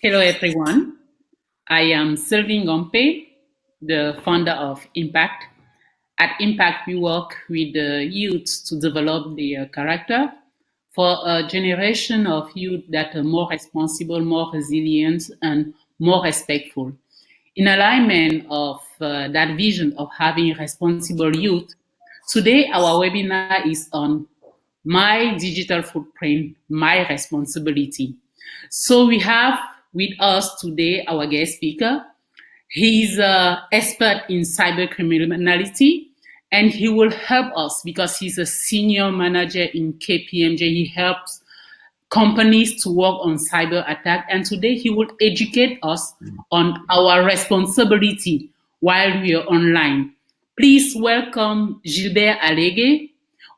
Hello, everyone. I am Sylvie Ngompe, the founder of Impact. At Impact, we work with the youth to develop their character for a generation of youth that are more responsible, more resilient, and more respectful. In alignment of that vision of having responsible youth, today our webinar is on my digital footprint, my responsibility. So we have with us today our guest speaker. He's an expert in cyber criminality, and he will help us because he's a senior manager in KPMG. He helps companies to work on cyber attack, and today he will educate us on our responsibility while we are online. Please welcome Gilbert Allege,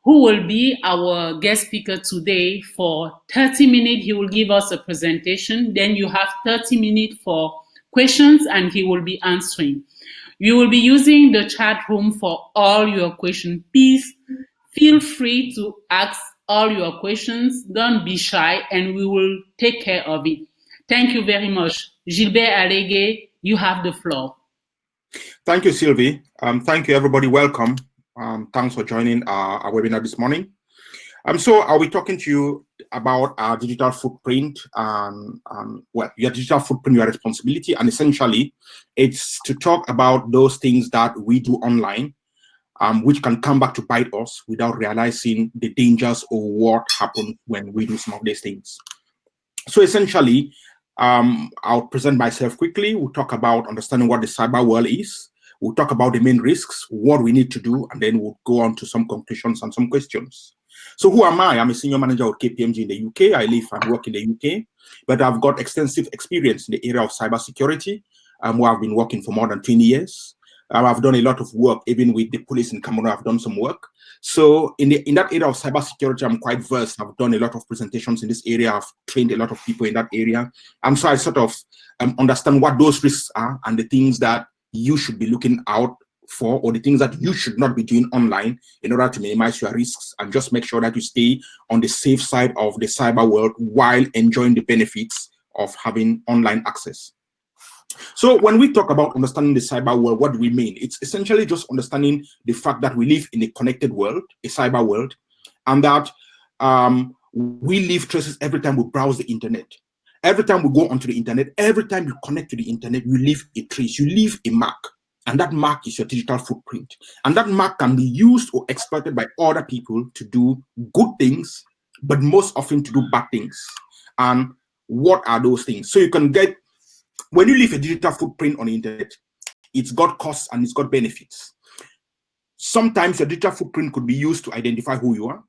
who will be our guest speaker today for 30 minutes. He will give us a presentation. Then you have 30 minutes for questions and he will be answering. You will be using the chat room for all your questions. Please feel free to ask all your questions. Don't be shy and we will take care of it. Thank you very much. Gilbert Allege, you have the floor. Thank you, Sylvie. Thank you, everybody. Welcome. Thanks for joining our webinar this morning. So I'll be talking to you about our digital footprint, well, your digital footprint, your responsibility, and essentially it's to talk about those things that we do online, which can come back to bite us without realizing the dangers or what happens when we do some of these things. So essentially, I'll present myself quickly. We'll talk about understanding what the cyber world is. We'll talk about the main risks, what we need to do, and then we'll go on to some conclusions and some questions. So who am I? I'm a senior manager at KPMG in the UK. I live and work in the UK, but I've got extensive experience in the area of cybersecurity, where I've been working for more than 20 years. I've done a lot of work, even with the police in Cameroon. I've done some work. So in that area of cybersecurity, I'm quite versed. I've done a lot of presentations in this area. I've trained a lot of people in that area. And so I sort of understand what those risks are and the things that you should be looking out for, or the things that you should not be doing online in order to minimize your risks and just make sure that you stay on the safe side of the cyber world while enjoying the benefits of having online access. So when we talk about understanding the cyber world, what do we mean? It's essentially just understanding the fact that we live in a connected world, a cyber world, and that we leave traces every time we browse the internet. Every time we go onto the internet, every time you connect to the internet, you leave a trace, you leave a mark. And that mark is your digital footprint. And that mark can be used or exploited by other people to do good things, but most often to do bad things. And what are those things? So you can get, when you leave a digital footprint on the internet, it's got costs and it's got benefits. Sometimes your digital footprint could be used to identify who you are.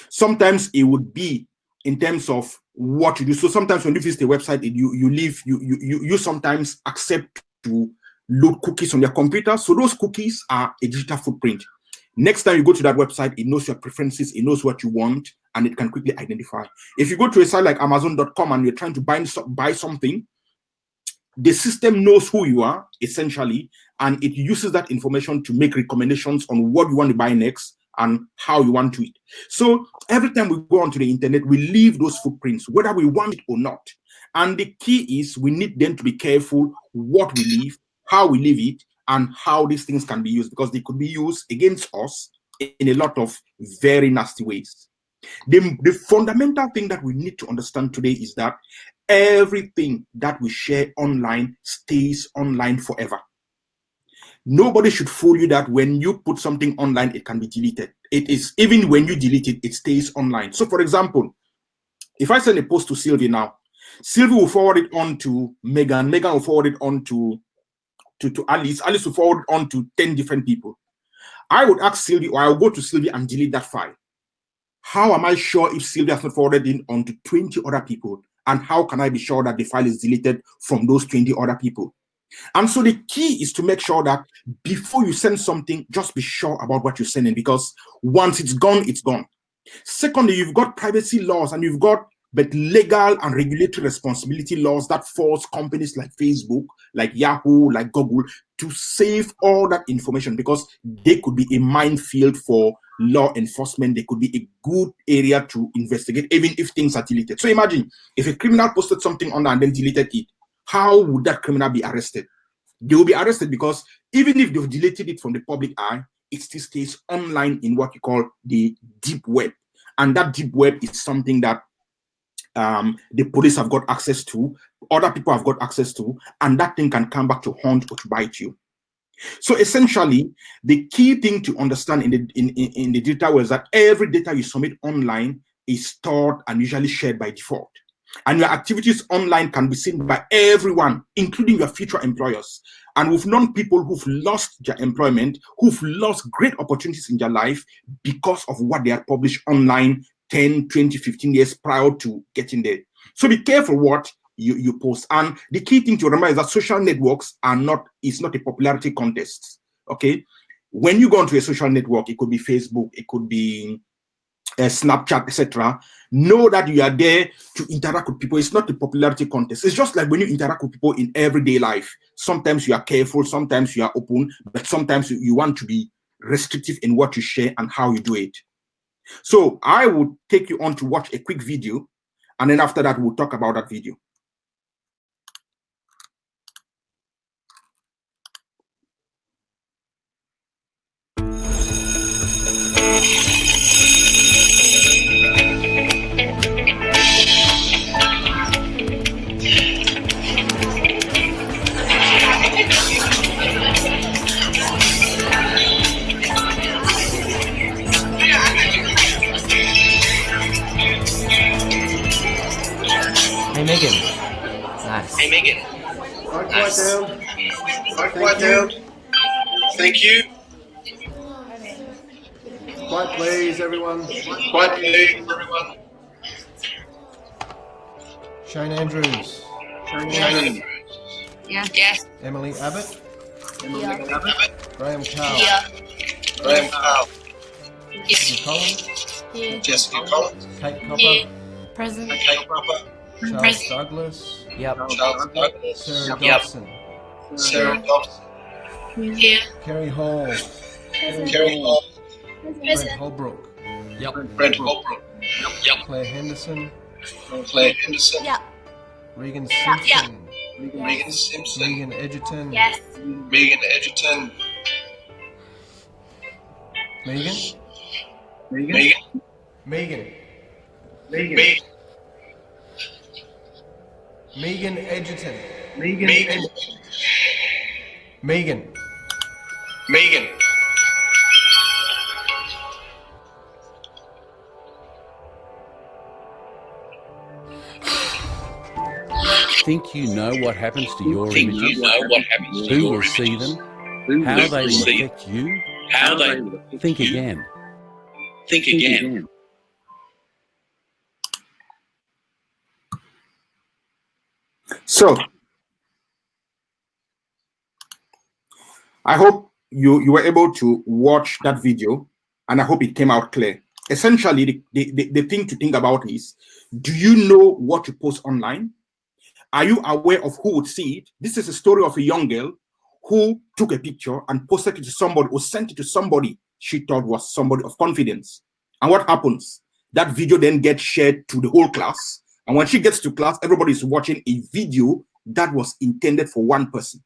Sometimes it would be in terms of what you do. So sometimes when you visit a website, you sometimes accept to load cookies on your computer. So those cookies are a digital footprint. Next time you go to that website, it knows your preferences, it knows what you want, and it can quickly identify. If you go to a site like Amazon.com and you're trying to buy something, the system knows who you are, essentially, and it uses that information to make recommendations on what you want to buy next and how you want to eat. So every time we go onto the internet, we leave those footprints, whether we want it or not. And the key is we need then to be careful what we leave, how we leave it, and how these things can be used, because they could be used against us in a lot of very nasty ways. The fundamental thing that we need to understand today is that everything that we share online stays online forever. Nobody should fool you that when you put something online, it can be deleted. It is, even when you delete it, it stays online. So for example, if I send a post to Sylvie now, Sylvie will forward it on to Megan, Megan will forward it on to Alice, Alice will forward it on to 10 different people. I would ask Sylvie, or I'll go to Sylvie and delete that file. How am I sure if Sylvie has not forwarded it on to 20 other people? And how can I be sure that the file is deleted from those 20 other people? And so the key is to make sure that before you send something, just be sure about what you're sending, because once it's gone, it's gone. Secondly, you've got privacy laws and you've got but legal and regulatory responsibility laws that force companies like Facebook, like Yahoo, like Google to save all that information, because they could be a minefield for law enforcement, they could be a good area to investigate, even if things are deleted. So imagine if a criminal posted something on and then deleted it, how would that criminal be arrested? They will be arrested because even if they've deleted it from the public eye, it still stays online in what you call the deep web. And that deep web is something that the police have got access to, other people have got access to, and that thing can come back to haunt or to bite you. So essentially, the key thing to understand in the data was that every data you submit online is stored and usually shared by default. And your activities online can be seen by everyone, including your future employers. And we've known people who've lost their employment, who've lost great opportunities in their life because of what they have published online 10, 20, 15 years prior to getting there. So be careful what you post. And the key thing to remember is that social networks it's not a popularity contest. Okay. When you go onto a social network, it could be Facebook, it could be Snapchat, etc. Know that you are there to interact with people. It's not a popularity contest. It's just like when you interact with people in everyday life. Sometimes you are careful, sometimes you are open, but sometimes you want to be restrictive in what you share and how you do it. So I would take you on to watch a quick video, and then after that, we'll talk about that video. Hey Megan. Nice. Hey Megan. Quiet down. Quiet down. Thank you. Quiet please, everyone. Quiet please, everyone. Shane Andrews. Shannon. Yes. Emily Abbott. Here. Graham Carl. Here. Graham Carl. Jessica Collins. Here. Jessica Collins. Kate Copper. Here. Present. Kate Cropper. Charles Present. Douglas. Yep. Charles Douglas. Sarah Yep. Dobson. Sarah Dobson. Here. Kerry Hall. Kerry Hall. Brent Holbrook. Yep. Brent Holbrook. Yep. Claire Henderson. Claire Henderson. Yep. Regan Simpson. Megan Simpson. Megan Edgerton. Yes. Megan Edgerton. Megan. Megan. Megan. Megan. Megan Edgerton. Megan. Megan. Megan. Think you know what happens to your Think images? you know what happens to Who your will see images? them? How they will see affect you? How they will affect Think you? again. Think again. So I hope you were able to watch that video, and I hope it came out clear. Essentially, the thing to think about is, do you know what you post online? Are you aware of who would see it? This is a story of a young girl who took a picture and posted it to somebody, or sent it to somebody she thought was somebody of confidence. And what happens? That video then gets shared to the whole class. And when she gets to class, everybody is watching a video that was intended for one person.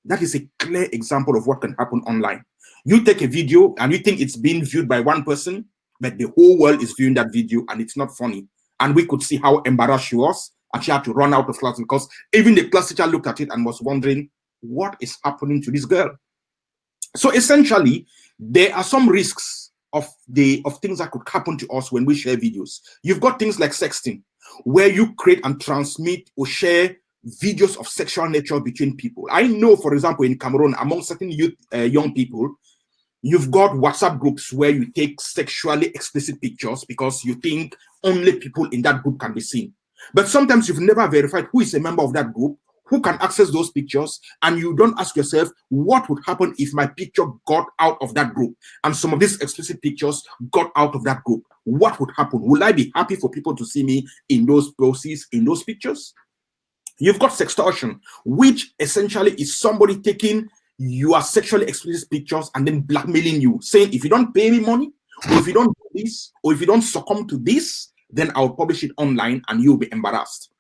That is a clear example of what can happen online. You take a video and you think it's being viewed by one person, but the whole world is viewing that video and it's not funny. And we could see how embarrassed she was, and she had to run out of class because even the class teacher looked at it and was wondering, what is happening to this girl? So essentially, there are some risks of things that could happen to us when we share videos. You've got things like sexting, where you create and transmit or share videos of sexual nature between people. I know, for example, in Cameroon, among certain youth, young people, you've got WhatsApp groups where you take sexually explicit pictures because you think only people in that group can be seen. But sometimes you've never verified who is a member of that group, who can access those pictures, and you don't ask yourself, what would happen if my picture got out of that group and some of these explicit pictures got out of that group? What would happen? Will I be happy for people to see me in those poses, in those pictures? You've got sextortion, which essentially is somebody taking your sexually explicit pictures and then blackmailing you, saying, if you don't pay me money, Or if you don't do this, or if you don't succumb to this, then I'll publish it online and you'll be embarrassed.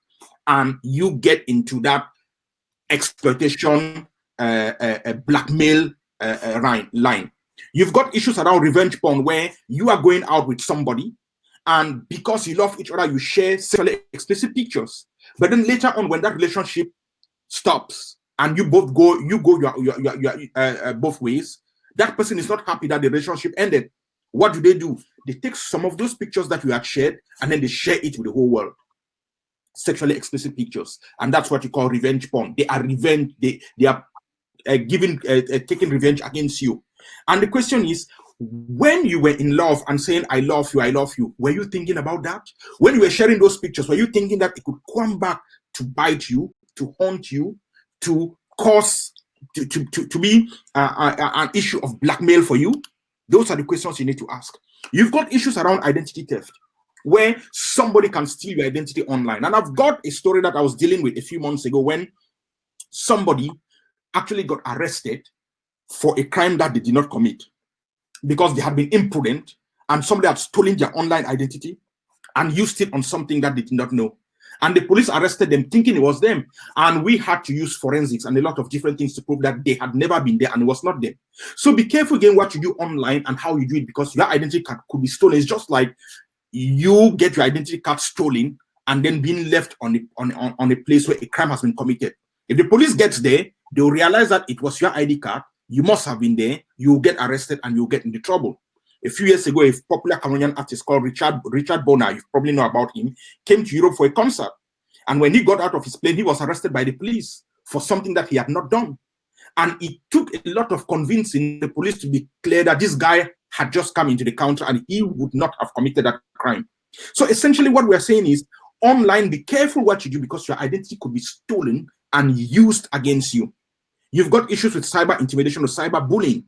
And you get into that exploitation, blackmail line. You've got issues around revenge porn where you are going out with somebody, and because you love each other, you share sexually explicit pictures. But then later on, when that relationship stops and you both go, your both ways, that person is not happy that the relationship ended. What do? They take some of those pictures that you had shared and then they share it with the whole world. Sexually explicit pictures, and that's what you call revenge porn. They are revenge. They are taking revenge against you. And the question is, when you were in love and saying I love you, were you thinking about that? When you were sharing those pictures, were you thinking that it could come back to bite you, to haunt you, to cause to be an issue of blackmail for you? Those are the questions you need to ask. You've got issues around identity theft, where somebody can steal your identity online. And I've got a story that I was dealing with a few months ago when somebody actually got arrested for a crime that they did not commit because they had been imprudent and somebody had stolen their online identity and used it on something that they did not know. And the police arrested them thinking it was them. And we had to use forensics and a lot of different things to prove that they had never been there and it was not them. So be careful again what you do online and how you do it, because your identity card could be stolen. It's just like you get your identity card stolen and then being left on a place where a crime has been committed. If the police gets there, they'll realize that it was your ID card. You must have been there. You'll get arrested and you'll get into trouble. A few years ago, a popular Cameroonian artist called Richard Bona, you probably know about him, came to Europe for a concert. And when he got out of his plane, he was arrested by the police for something that he had not done. And it took a lot of convincing the police to be clear that this guy had just come into the country and he would not have committed that crime. So essentially what we're saying is, online, be careful what you do, because your identity could be stolen and used against you. You've got issues with cyber intimidation or cyber bullying,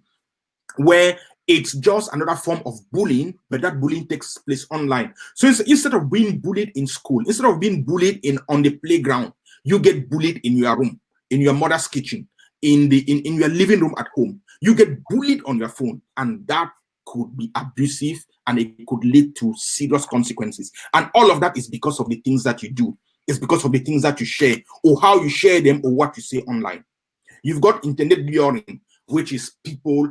where it's just another form of bullying, but that bullying takes place online. So instead of being bullied in school, instead of being bullied on the playground, you get bullied in your room, in your mother's kitchen, in your living room at home. You get bullied on your phone, and that could be abusive and it could lead to serious consequences. And all of that is because of the things that you do. It's because of the things that you share, or how you share them, or what you say online. You've got internet luring, which is people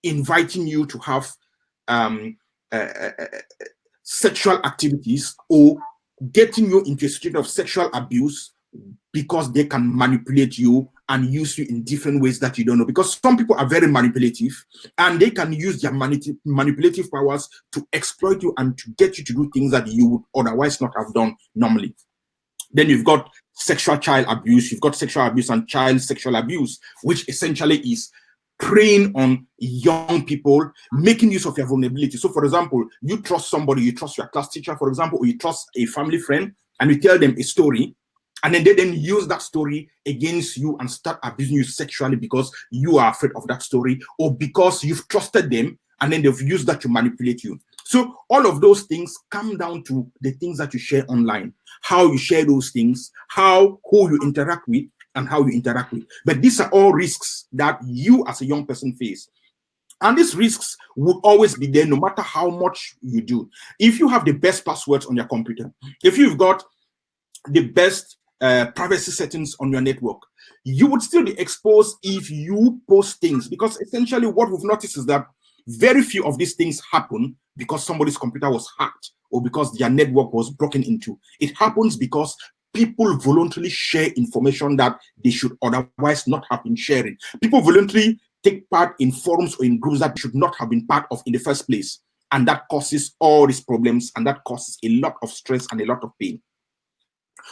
inviting you to have sexual activities or getting you into a state of sexual abuse because they can manipulate you and use you in different ways that you don't know. Because some people are very manipulative and they can use their manipulative powers to exploit you and to get you to do things that you would otherwise not have done normally. Then you've got sexual child abuse, you've got sexual abuse and child sexual abuse, which essentially is preying on young people, making use of your vulnerability. So for example, you trust somebody, you trust your class teacher, for example, or you trust a family friend, and you tell them a story, and then they then use that story against you and start abusing you sexually because you are afraid of that story, or because you've trusted them and then they've used that to manipulate you. So all of those things come down to the things that you share online, how you share those things, who you interact with, and how you interact with. But these are all risks that you as a young person face. And these risks will always be there no matter how much you do. If you have the best passwords on your computer, if you've got the best privacy settings on your network, you would still be exposed if you post things. Because essentially what we've noticed is that very few of these things happen because somebody's computer was hacked or because their network was broken into. It happens because people voluntarily share information that they should otherwise not have been sharing. People voluntarily take part in forums or in groups that they should not have been part of in the first place. And that causes all these problems, and that causes a lot of stress and a lot of pain.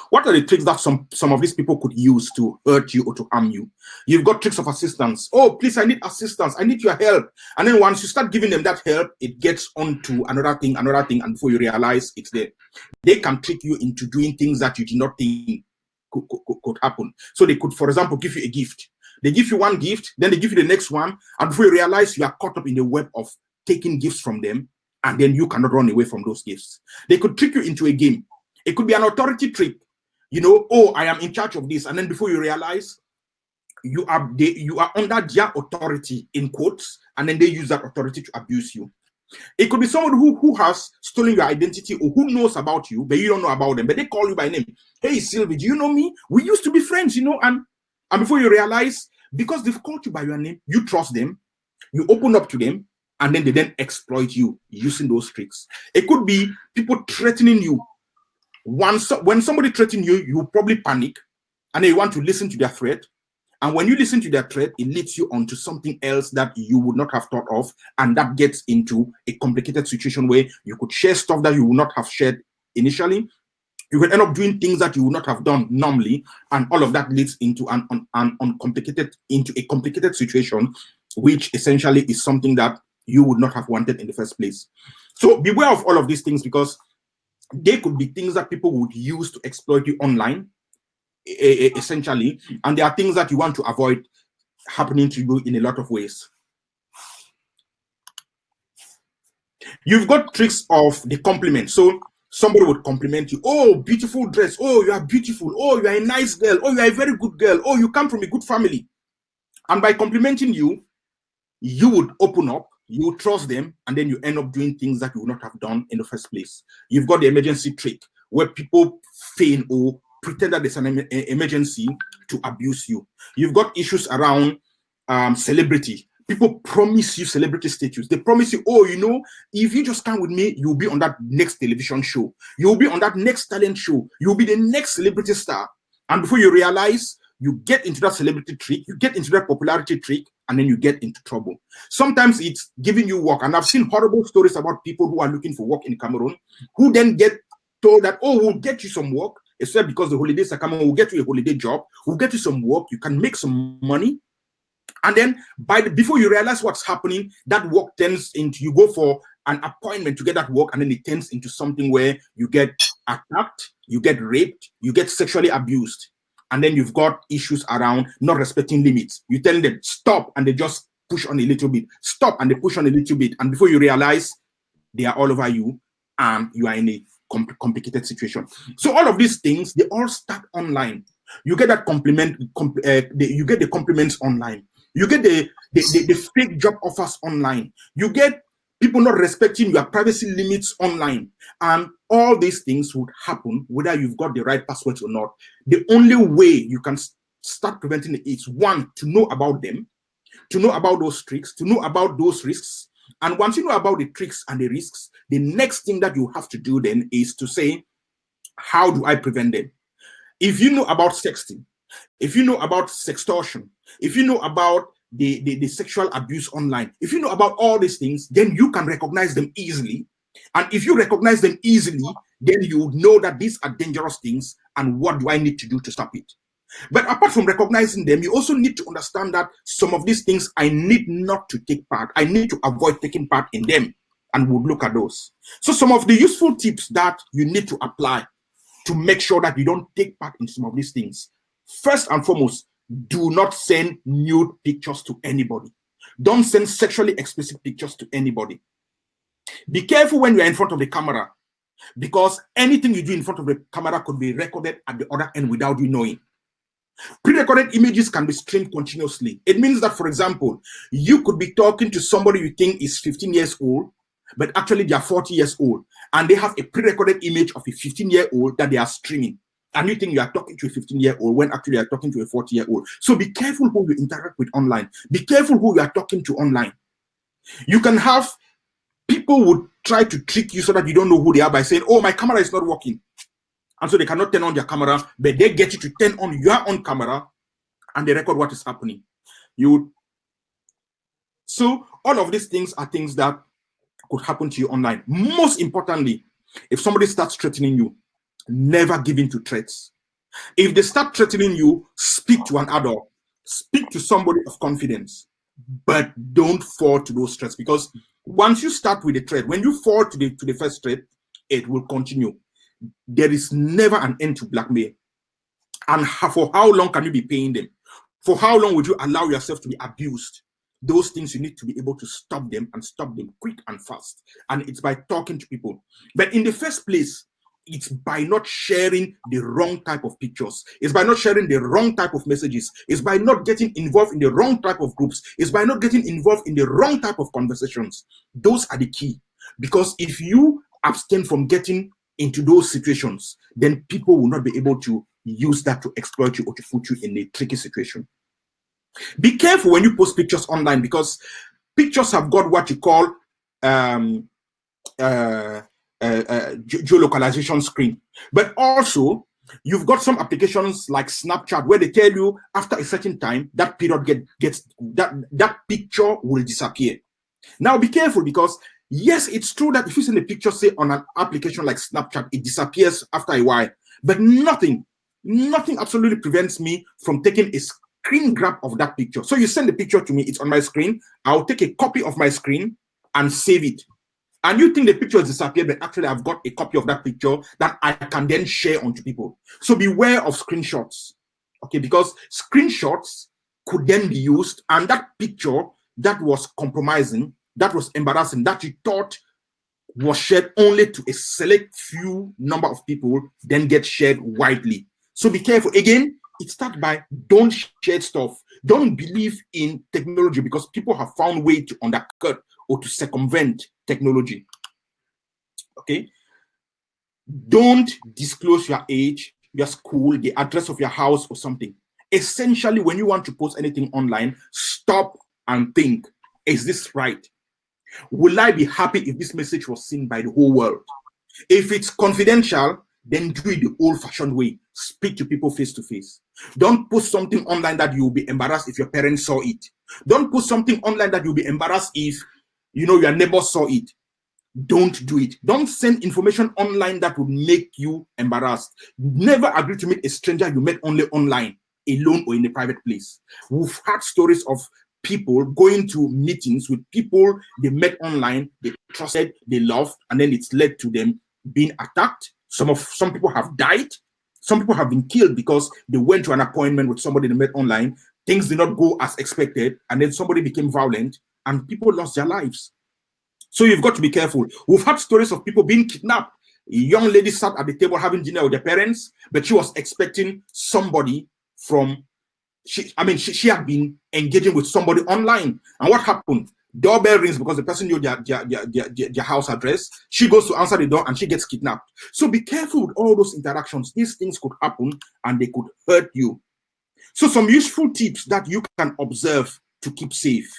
What are the tricks that some of these people could use to hurt you or to harm you? You've got tricks of assistance. Oh, please, I need assistance. I need your help. And then once you start giving them that help, it gets onto another thing, and before you realize it's there. They can trick you into doing things that you did not think could happen. So they could, for example, give you a gift. They give you one gift, then they give you the next one, and before you realize, you are caught up in the web of taking gifts from them, and then you cannot run away from those gifts. They could trick you into a game. It could be an authority trick. You know, oh, I am in charge of this. And then before you realize, you are under their authority, in quotes, and then they use that authority to abuse you. It could be somebody who has stolen your identity or who knows about you, but you don't know about them. But they call you by name. Hey, Sylvie, do you know me? We used to be friends, and before you realize, because they've called you by your name, you trust them, you open up to them, and then they then exploit you using those tricks. It could be people threatening you. When somebody threatens you, you probably panic, and then you want to listen to their threat. And when you listen to their threat, it leads you onto something else that you would not have thought of, and that gets into a complicated situation where you could share stuff that you would not have shared initially. You could end up doing things that you would not have done normally, and all of that leads into a complicated situation, which essentially is something that you would not have wanted in the first place. So beware of all of these things, because they could be things that people would use to exploit you online, essentially, and there are things that you want to avoid happening to you in a lot of ways. You've got tricks of the compliment. So somebody would compliment you. Oh, beautiful dress. Oh, you are beautiful. Oh, you are a nice girl. Oh, you are a very good girl. Oh, you come from a good family. And by complimenting you, you would open up, you would trust them, and then you end up doing things that you would not have done in the first place. You've got the emergency trick, where people feign or pretend that there's an emergency to abuse you. You've got issues around celebrity. People promise you celebrity status. They promise you, oh, if you just come with me, you'll be on that next television show. You'll be on that next talent show. You'll be the next celebrity star. And before you realize, you get into that celebrity trick, you get into that popularity trick, and then you get into trouble. Sometimes it's giving you work. And I've seen horrible stories about people who are looking for work in Cameroon, who then get told that, oh, we'll get you some work, except because the holidays are coming, we'll get you a holiday job, we'll get you some work, you can make some money. And then before you realize what's happening, that work turns into, you go for an appointment to get that work, and then it turns into something where you get attacked, you get raped, you get sexually abused. And then you've got issues around not respecting limits. You tell them, stop, and they just push on a little bit. Stop, and they push on a little bit. And before you realize, they are all over you, and you are in a complicated situation. So all of these things, they all start online. You get that compliment, you get the compliments online. You get the fake job offers online. You get people not respecting your privacy limits online. And all these things would happen whether you've got the right passwords or not. The only way you can start preventing it is, one, to know about them, to know about those tricks, to know about those risks. And once you know about the tricks and the risks, the next thing that you have to do then is to say, how do I prevent them? If you know about sexting, if you know about sextortion, if you know about the sexual abuse online, if you know about all these things, then you can recognize them easily. And if you recognize them easily, then you know that these are dangerous things, and what do I need to do to stop it? But apart from recognizing them, you also need to understand that some of these things I need not to take part. I need to avoid taking part in them, and we'll look at those. So some of the useful tips that you need to apply to make sure that you don't take part in some of these things. First and foremost, do not send nude pictures to anybody. Don't send sexually explicit pictures to anybody. Be careful when you're in front of the camera, because anything you do in front of the camera could be recorded at the other end without you knowing. Pre-recorded images can be streamed continuously. It means that, for example, you could be talking to somebody you think is 15 years old, but actually they are 40 years old, and they have a pre-recorded image of a 15-year-old that they are streaming. And you think you are talking to a 15-year-old when actually you are talking to a 40-year-old. So be careful who you interact with online. Be careful who you are talking to online. You can have people would try to trick you so that you don't know who they are by saying, oh, my camera is not working. And so they cannot turn on their camera, but they get you to turn on your own camera, and they record what is happening. So all of these things are things that could happen to you online. Most importantly, if somebody starts threatening you, never give in to threats. If they start threatening you, speak to an adult, speak to somebody of confidence, but don't fall to those threats, because once you start with a threat, when you fall to the first threat, it will continue. There is never an end to blackmail. And for how long can you be paying them? For how long would you allow yourself to be abused? Those things, you need to be able to stop them, and stop them quick and fast. And it's by talking to people. But in the first place, it's by not sharing the wrong type of pictures. It's by not sharing the wrong type of messages. It's by not getting involved in the wrong type of groups. It's by not getting involved in the wrong type of conversations. Those are the key. Because if you abstain from getting into those situations, then people will not be able to use that to exploit you or to put you in a tricky situation. Be careful when you post pictures online, because pictures have got what you call geolocalization screen. But also, you've got some applications like Snapchat where they tell you after a certain time that period that picture will disappear. Now be careful, because yes, it's true that if you send a picture, say on an application like Snapchat, it disappears after a while. But nothing absolutely prevents me from taking a screen grab of that picture. So you send the picture to me, it's on my screen. I'll take a copy of my screen and save it. And you think the picture has disappeared, but actually I've got a copy of that picture that I can then share onto people. So beware of screenshots, okay? Because screenshots could then be used, and that picture that was compromising, that was embarrassing, that you thought was shared only to a select few number of people, then get shared widely. So be careful. Again, it starts by don't share stuff. Don't believe in technology, because people have found way to undercut or to circumvent technology. Okay? Don't disclose your age, your school, the address of your house or something. Essentially, when you want to post anything online, stop and think, is this right? Will I be happy if this message was seen by the whole world? If it's confidential, then do it the old-fashioned way. Speak to people face to face. Don't post something online that you'll be embarrassed if your parents saw it. Don't post something online that you'll be embarrassed if your neighbor saw it. Don't do it. Don't send information online that will make you embarrassed. Never agree to meet a stranger you met only online, alone or in a private place. We've had stories of people going to meetings with people they met online, they trusted, they loved, and then it's led to them being attacked. Some people have died. Some people have been killed because they went to an appointment with somebody they met online. Things did not go as expected, and then somebody became violent, and people lost their lives. So you've got to be careful. We've had stories of people being kidnapped. A young lady sat at the table having dinner with her parents, but she was expecting somebody from, she had been engaging with somebody online. And what happened? Doorbell rings because the person knew their house address. She goes to answer the door and she gets kidnapped. So be careful with all those interactions. These things could happen and they could hurt you. So some useful tips that you can observe to keep safe.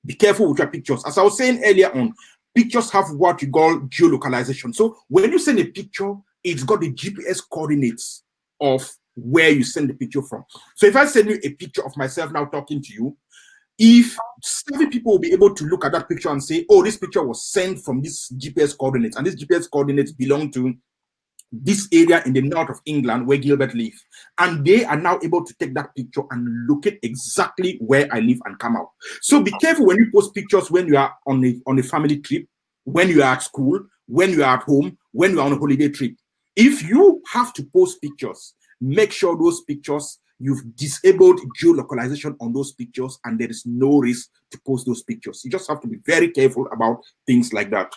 Be careful with your pictures. As I was saying earlier on, pictures have what you call geolocalization. So when you send a picture, it's got the GPS coordinates of where you send the picture from. So if I send you a picture of myself now talking to you, if savvy people will be able to look at that picture and say, oh, this picture was sent from this GPS coordinates, and these GPS coordinates belong to this area in the north of England where Gilbert lives. And they are now able to take that picture and locate exactly where I live and come out. So be careful when you post pictures when you are on a family trip, when you are at school, when you are at home, when you are on a holiday trip. If you have to post pictures, make sure those pictures, you've disabled geolocalization on those pictures, and there is no risk to post those pictures. You just have to be very careful about things like that.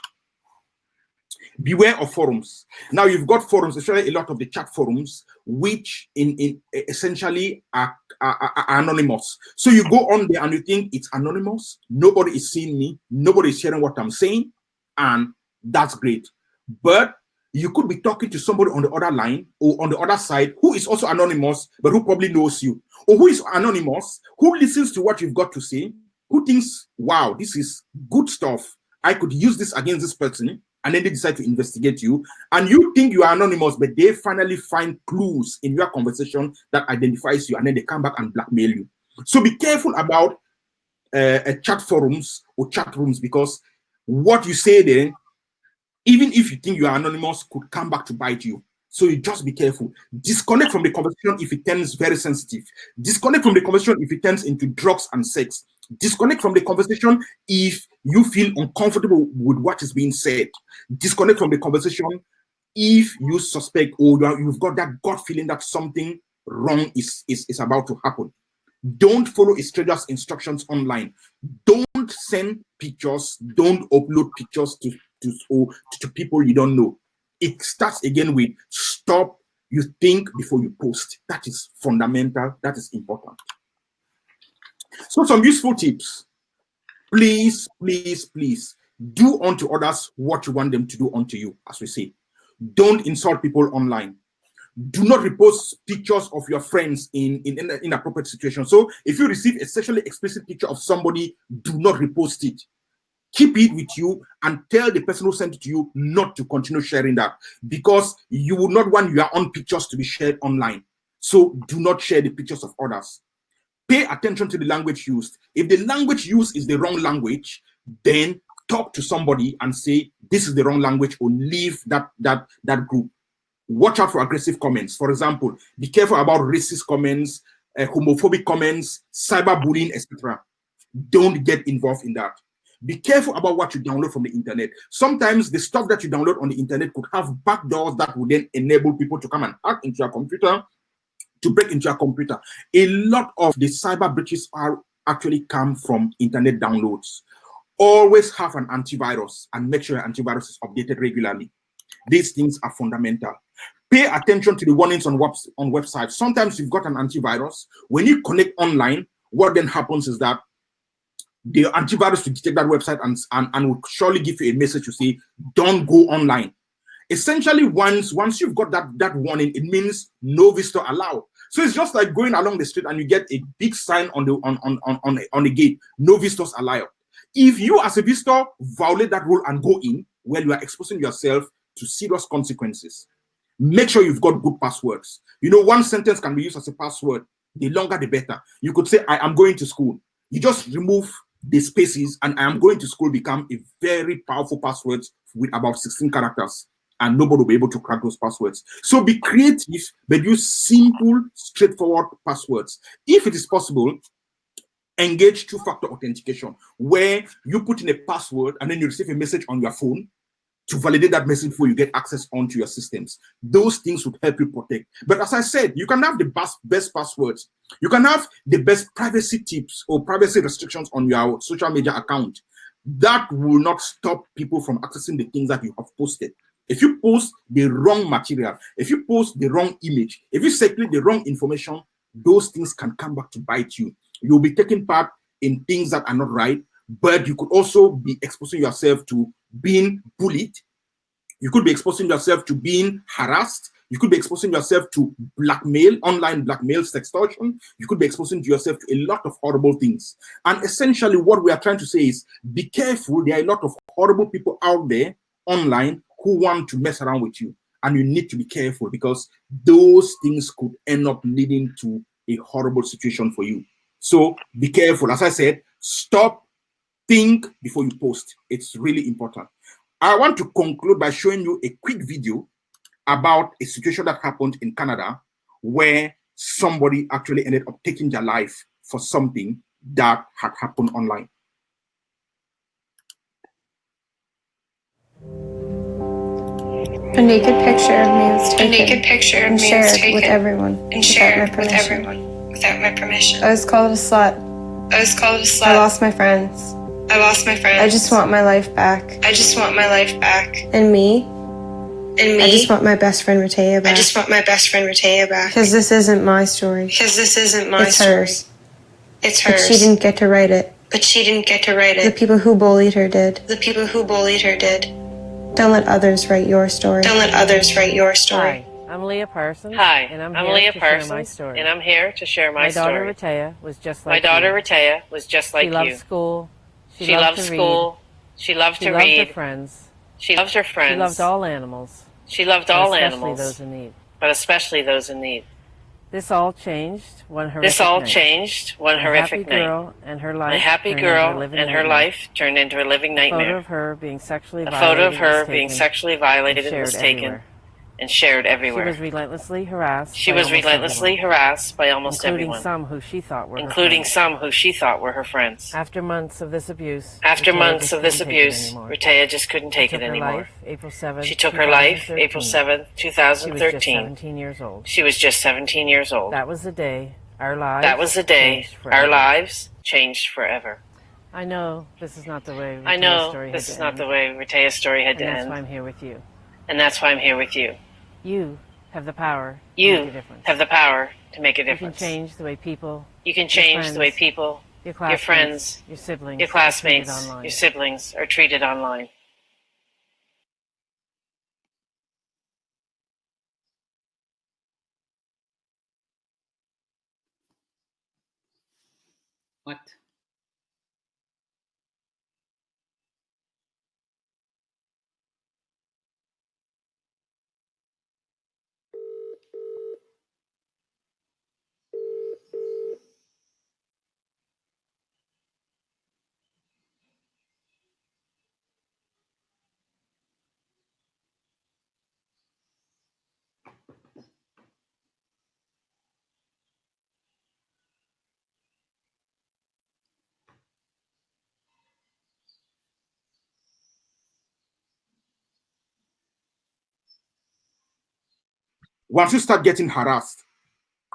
Beware of forums. Now you've got forums, especially a lot of the chat forums, which in essentially are anonymous. So you go on there and you think it's anonymous. Nobody is seeing me. Nobody is hearing what I'm saying, and that's great. But you could be talking to somebody on the other line or on the other side who is also anonymous, but who probably knows you, or who is anonymous, who listens to what you've got to say, who thinks, wow, this is good stuff. I could use this against this person. And then they decide to investigate you. And you think you are anonymous, but they finally find clues in your conversation that identifies you. And then they come back and blackmail you. So be careful about chat forums or chat rooms, because what you say there, even if you think you are anonymous, could come back to bite you. So you just be careful. Disconnect from the conversation if it turns very sensitive. Disconnect from the conversation if it turns into drugs and sex. Disconnect from the conversation if you feel uncomfortable with what is being said. Disconnect from the conversation if you suspect or you've got that gut feeling that something wrong is about to happen. Don't follow a stranger's instructions online. Don't send pictures. Don't upload pictures to people you don't know. it starts again with stop. You think before you post. That is fundamental. That is important. So some useful tips. Please, please, please do unto others what you want them to do unto you, as we say. Don't insult people online. Do not repost pictures of your friends in inappropriate situations. So if you receive a sexually explicit picture of somebody, do not repost it. Keep it with you and tell the person who sent it to you not to continue sharing that, because you will not want your own pictures to be shared online. So do not share the pictures of others. Pay attention to the language used. If the language used is the wrong language, then talk to somebody and say, this is the wrong language, or leave that group. Watch out for aggressive comments. For example, be careful about racist comments, homophobic comments, cyberbullying, etc. Don't get involved in that. Be careful about what you download from the internet. Sometimes the stuff that you download on the internet could have backdoors that would then enable people to come and hack into your computer, to break into your computer. A lot of the cyber breaches actually come from internet downloads. Always have an antivirus and make sure your antivirus is updated regularly. These things are fundamental. Pay attention to the warnings on websites. Sometimes you've got an antivirus. When you connect online, what then happens is that the antivirus will detect that website and will surely give you a message to say, don't go online. Essentially, once you've got that warning, it means no visitor allowed. So it's just like going along the street and you get a big sign on the gate, no visitors allowed. If you as a visitor violate that rule and go in, well, you are exposing yourself to serious consequences. Make sure you've got good passwords. You know, one sentence can be used as a password. The longer, the better. You could say, I am going to school. You just remove the spaces, and I am going to school become a very powerful password with about 16 characters, and nobody will be able to crack those passwords. So be creative, but use simple, straightforward passwords. If it is possible, engage two-factor authentication, where you put in a password and then you receive a message on your phone to validate that message before you get access onto your systems. Those things would help you protect. But as I said, you can have the best passwords. You can have the best privacy tips or privacy restrictions on your social media account. That will not stop people from accessing the things that you have posted. If you post the wrong material, if you post the wrong image, if you circulate the wrong information, those things can come back to bite you. You'll be taking part in things that are not right, but you could also be exposing yourself to being bullied. You could be exposing yourself to being harassed. You could be exposing yourself to blackmail, online blackmail, sextortion. You could be exposing yourself to a lot of horrible things. And essentially what we are trying to say is, be careful. There are a lot of horrible people out there online who want to mess around with you. And you need to be careful, because those things could end up leading to a horrible situation for you. So be careful. As I said, stop, think before you post. It's really important. I want to conclude by showing you a quick video about a situation that happened in Canada where somebody actually ended up taking their life for something that had happened online. A naked picture of me was taken. A naked picture of and me was shared taken with everyone and without shared my with permission. everyone without my permission. I was called a slut. I was called a slut. I lost my friends. I lost my friends. I just want my life back. I just want my life back. And me. And me. I just want my best friend Ratea back. I just want my best friend Ratea back. Because this isn't my story. Because this isn't my It's story. hers. It's But hers. she didn't get to write it. But she didn't get to write The it. people who bullied her did. The people who bullied her did. Don't let others write your story. Don't let others write your story. Hi, I'm Leah Parsons. Hi, and I'm I'm here Leah to share my Parsons, story. and I'm here to share my daughter story. Ratea was just My like daughter you. Ratea was just like She loved you. school. She loved to school. Read. She loved She to loved read. her friends. She loved her friends. She loved all animals. She loved but all especially animals, those in need. but especially those in need. This all changed one horrific This all night. changed one A horrific happy night. girl and her life A happy turned into a girl living and her nightmare. life turned into a living A photo nightmare. of her being sexually A violated photo of her was being taken sexually violated and and was shared taken everywhere. and shared She everywhere. was relentlessly harassed. She by was almost relentlessly everyone, harassed by almost including everyone, some who she thought were her including friends. some who she thought were her friends. After months of this abuse, After Ratea months just of this couldn't take it abuse, anymore. Ratea just couldn't She take took it her anymore. life April 7th, She took her life 2013. April 7th, She was just 2013. 17 years old. She was just 17 years old. That was the day our lives That was the day changed our forever. lives changed forever. I know this is not the way I Ratea's know story this had is to not end, the way Ratea's story had and to that's why end. I'm here with you. And that's why I'm here with you. You have the power to You make a difference. have the power to make a You can difference. change the way people, You can your change the way friends, people, your your classmates, friends, your siblings, your are treated classmates, online. your siblings are treated online. What? Once you start getting harassed,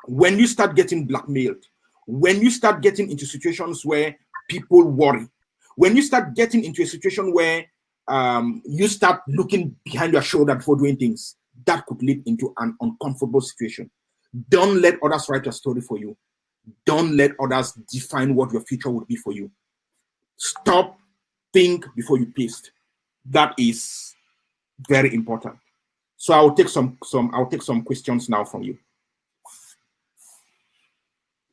when you start getting blackmailed, when you start getting into situations where people worry, when you start getting into a situation where you start looking behind your shoulder before doing things, that could lead into an uncomfortable situation. Don't let others write a story for you. Don't let others define what your future would be for you. Stop, think before you paste. That is very important. So I'll take some questions now from you.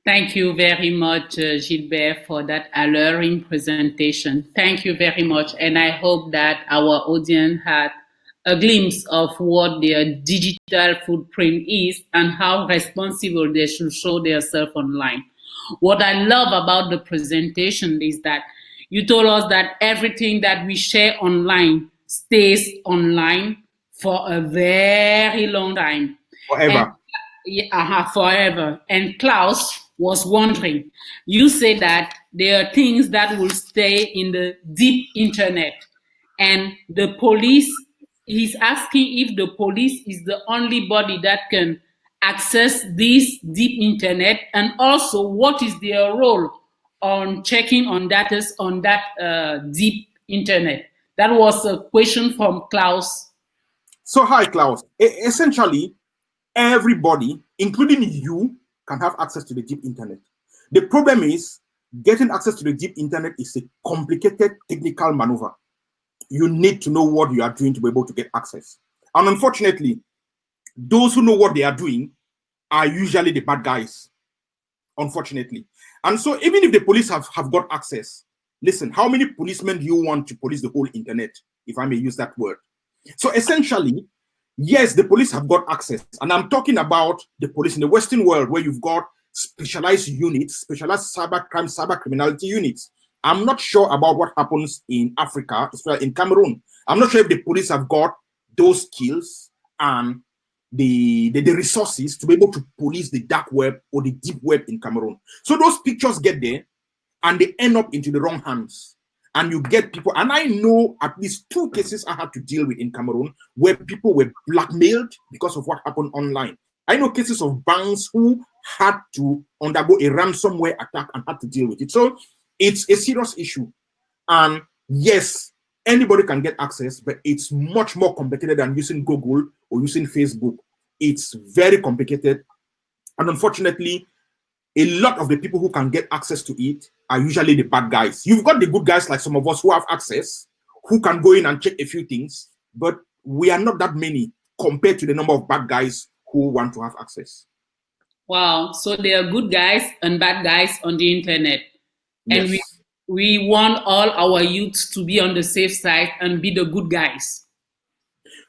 Thank you very much, Gilbert, for that alluring presentation. Thank you very much. And I hope that our audience had a glimpse of what their digital footprint is and how responsible they should show themselves online. What I love about the presentation is that you told us that everything that we share online stays online for a very long time. Forever. Forever. And Klaus was wondering, you say that there are things that will stay in the deep internet, and the police, he's asking if the police is the only body that can access this deep internet, and also what is their role on checking on data on that deep internet. That was a question from Klaus. So hi, Klaus. Essentially, everybody, including you, can have access to the deep internet. The problem is getting access to the deep internet is a complicated technical maneuver. You need to know what you are doing to be able to get access. And unfortunately, those who know what they are doing are usually the bad guys, unfortunately. And so even if the police have got access, listen, how many policemen do you want to police the whole internet, if I may use that word? So essentially, yes, the police have got access. And I'm talking about the police in the Western world, where you've got specialized units, specialized cyber crime, cyber criminality units. I'm not sure about what happens in Africa, especially in Cameroon. I'm not sure if the police have got those skills and the resources to be able to police the dark web or the deep web in Cameroon. So those pictures get there and they end up into the wrong hands. And you get people, and I know at least 2 cases I had to deal with in Cameroon where people were blackmailed because of what happened online. I know cases of banks who had to undergo a ransomware attack and had to deal with it. So it's a serious issue. And yes, anybody can get access, but it's much more complicated than using Google or using Facebook. It's very complicated. And unfortunately, a lot of the people who can get access to it are usually the bad guys. You've got the good guys like some of us who have access, who can go in and check a few things, but we are not that many compared to the number of bad guys who want to have access. Wow, so there are good guys and bad guys on the internet. And Yes. we want all our youths to be on the safe side and be the good guys.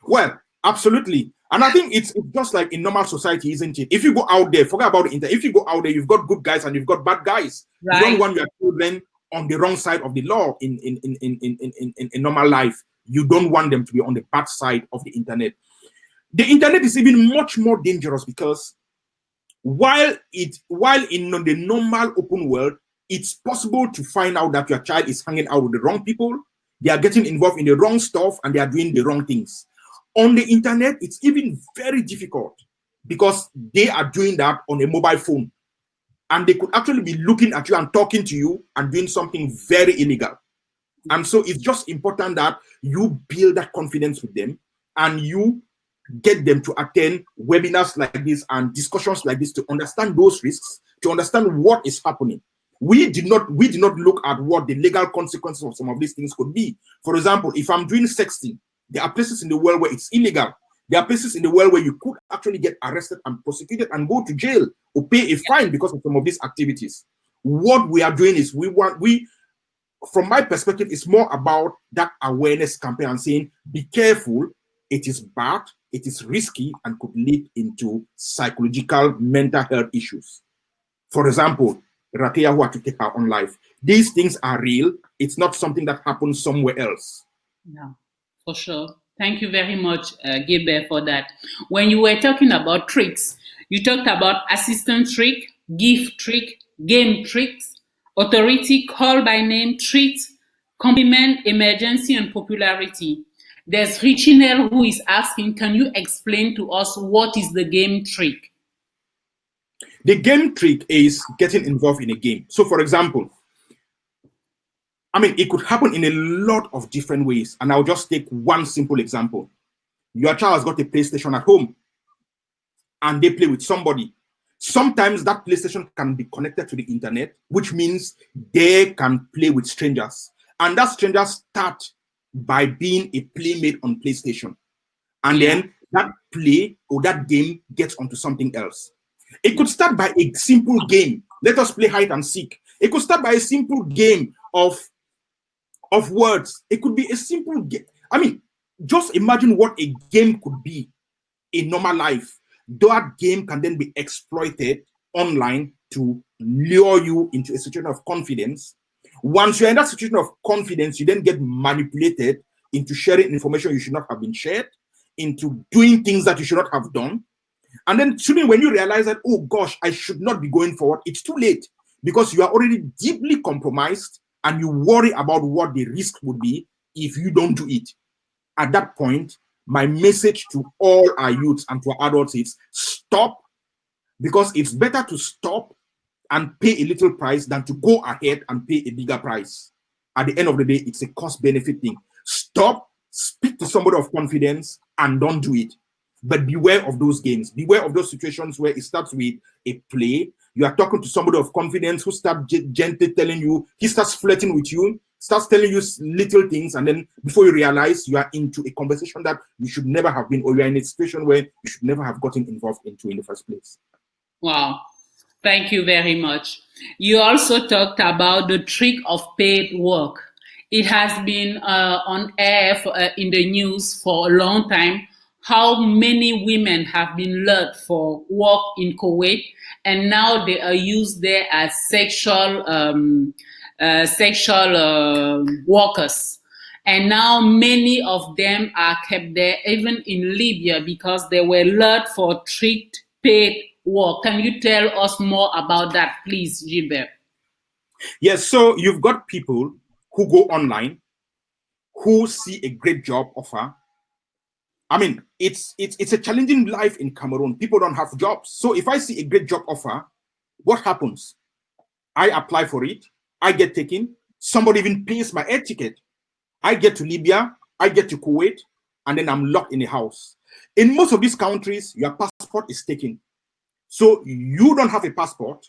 Well, absolutely. And I think it's just like in normal society, isn't it? If you go out there, forget about the internet. If you go out there, you've got good guys and you've got bad guys. Right. You don't want your children on the wrong side of the law in normal life. You don't want them to be on the bad side of the internet. The internet is even much more dangerous because while in the normal open world, it's possible to find out that your child is hanging out with the wrong people, they are getting involved in the wrong stuff, and they are doing the wrong things. On the internet, it's even very difficult because they are doing that on a mobile phone. And they could actually be looking at you and talking to you and doing something very illegal. And so it's just important that you build that confidence with them and you get them to attend webinars like this and discussions like this to understand those risks, to understand what is happening. We did not look at what the legal consequences of some of these things could be. For example, if I'm doing sexting, there are places in the world where it's illegal. There are places in the world where you could actually get arrested and prosecuted and go to jail or pay a fine because of some of these activities. What we are doing is from my perspective, it's more about that awareness campaign and saying, be careful, it is bad, it is risky, and could lead into psychological mental health issues. For example, Rakia who had to take her own life. These things are real. It's not something that happens somewhere else. Yeah, for sure. Thank you very much, Gilbert, for that. When you were talking about tricks, you talked about assistant trick, gift trick, game tricks, authority, call by name, treat, compliment, emergency, and popularity. There's Richinel who is asking, can you explain to us what is the game trick? The game trick is getting involved in a game. So, for example, I mean, it could happen in a lot of different ways. And I'll just take one simple example. Your child has got a PlayStation at home and they play with somebody. Sometimes that PlayStation can be connected to the internet, which means they can play with strangers. And that strangers start by being a playmate on PlayStation. And then that play or that game gets onto something else. It could start by a simple game. Let us play hide and seek. It could start by a simple game of words. It could be a simple game. I mean, just imagine what a game could be in normal life. That game can then be exploited online to lure you into a situation of confidence. Once you're in that situation of confidence, you then get manipulated into sharing information you should not have been shared, into doing things that you should not have done. And then soon when you realize that, oh gosh, I should not be going forward, it's too late because you are already deeply compromised and you worry about what the risk would be if you don't do it. At that point, my message to all our youths and to our adults is stop, because it's better to stop and pay a little price than to go ahead and pay a bigger price. At the end of the day, it's a cost-benefit thing. Stop, speak to somebody of confidence, and don't do it. But beware of those games. Beware of those situations where it starts with a play. You are talking to somebody of confidence who starts gently telling you, he starts flirting with you, starts telling you little things, and then before you realize, you are into a conversation that you should never have been, or you are in a situation where you should never have gotten involved into in the first place. Wow. Thank you very much. You also talked about the trick of paid work. It has been on air in the news for a long time, how many women have been lured for work in Kuwait, and now they are used there as sexual workers. And now many of them are kept there, even in Libya, because they were lured for tricked paid work. Can you tell us more about that, please, Gilbert? Yes, so you've got people who go online, who see a great job offer. I mean, it's a challenging life in Cameroon. People don't have jobs. So if I see a great job offer, what happens? I apply for it. I get taken. Somebody even pays my air ticket. I get to Libya. I get to Kuwait. And then I'm locked in a house. In most of these countries, your passport is taken. So you don't have a passport.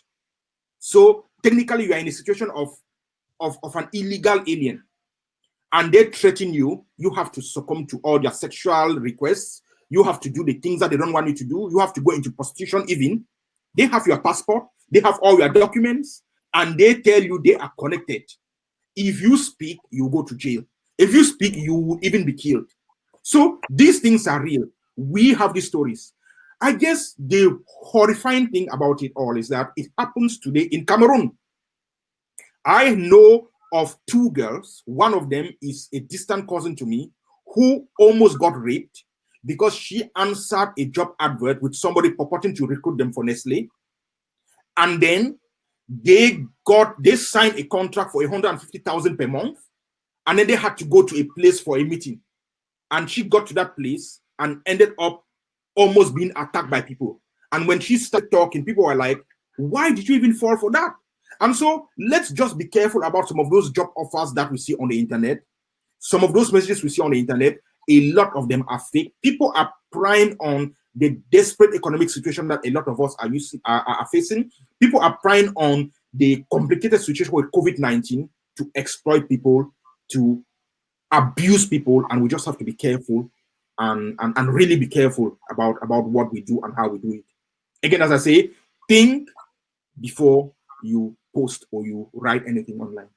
So technically, you are in a situation of an illegal alien. And they threaten you. You have to succumb to all their sexual requests. You have to do the things that they don't want you to do. You have to go into prostitution even. They have your passport. They have all your documents. And they tell you they are connected. If you speak, you go to jail. If you speak, you will even be killed. So these things are real. We have these stories. I guess the horrifying thing about it all is that it happens today in Cameroon. I know of two girls. One of them is a distant cousin to me who almost got raped because she answered a job advert with somebody purporting to recruit them for Nestle. And then they signed a contract for 150,000 per month. And then they had to go to a place for a meeting. And she got to that place and ended up almost being attacked by people. And when she started talking, people were like, why did you even fall for that? And so let's just be careful about some of those job offers that we see on the internet, some of those messages we see on the internet, A lot of them are fake. People are prying on the desperate economic situation that a lot of us are facing. People are prying on the complicated situation with COVID-19 to exploit people, to abuse people, and we just have to be careful and really be careful about what we do and how we do it. Again, as I say, think before you post or you write anything online.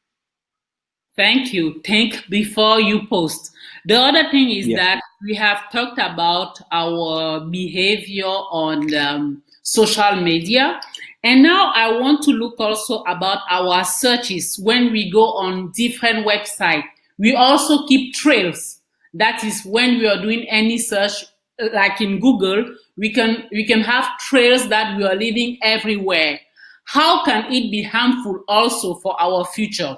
Thank you. Think before you post. The other thing is that we have talked about our behavior on social media. And now I want to look also about our searches when we go on different websites. We also keep trails. That is when we are doing any search, like in Google, we can have trails that we are leaving everywhere. How can it be harmful also for our future?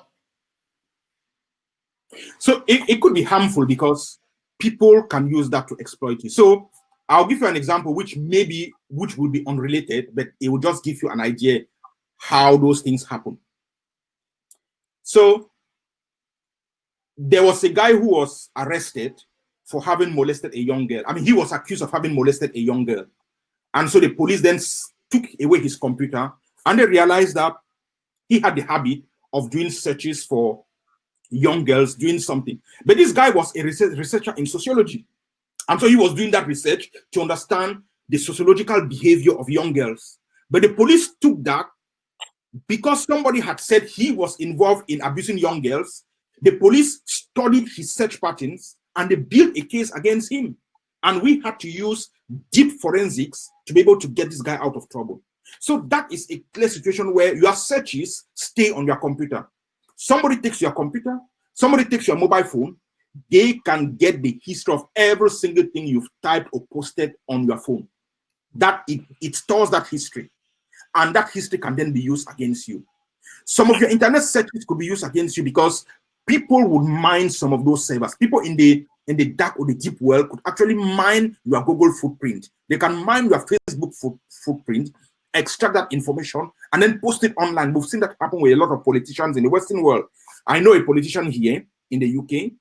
So it could be harmful because people can use that to exploit you. So I'll give you an example which will be unrelated, but it will just give you an idea how those things happen. So there was a guy who was arrested for having molested a young girl. I mean, he was accused of having molested a young girl. And so the police then took away his computer, and they realized that he had the habit of doing searches for young girls, doing something. But this guy was a researcher in sociology. And so he was doing that research to understand the sociological behavior of young girls. But the police took that because somebody had said he was involved in abusing young girls. The police studied his search patterns and they built a case against him. And we had to use deep forensics to be able to get this guy out of trouble. So that is a clear situation where your searches stay on your computer. Somebody takes your computer, somebody takes your mobile phone, they can get the history of every single thing you've typed or posted on your phone. That it stores that history, and that history can then be used against you. Some of your internet searches could be used against you because people would mine some of those servers. People in the dark or the deep web could actually mine your Google footprint. They can mine your Facebook footprint, extract that information, and then post it online. We've seen that happen with a lot of politicians in the Western world. I know a politician here in the UK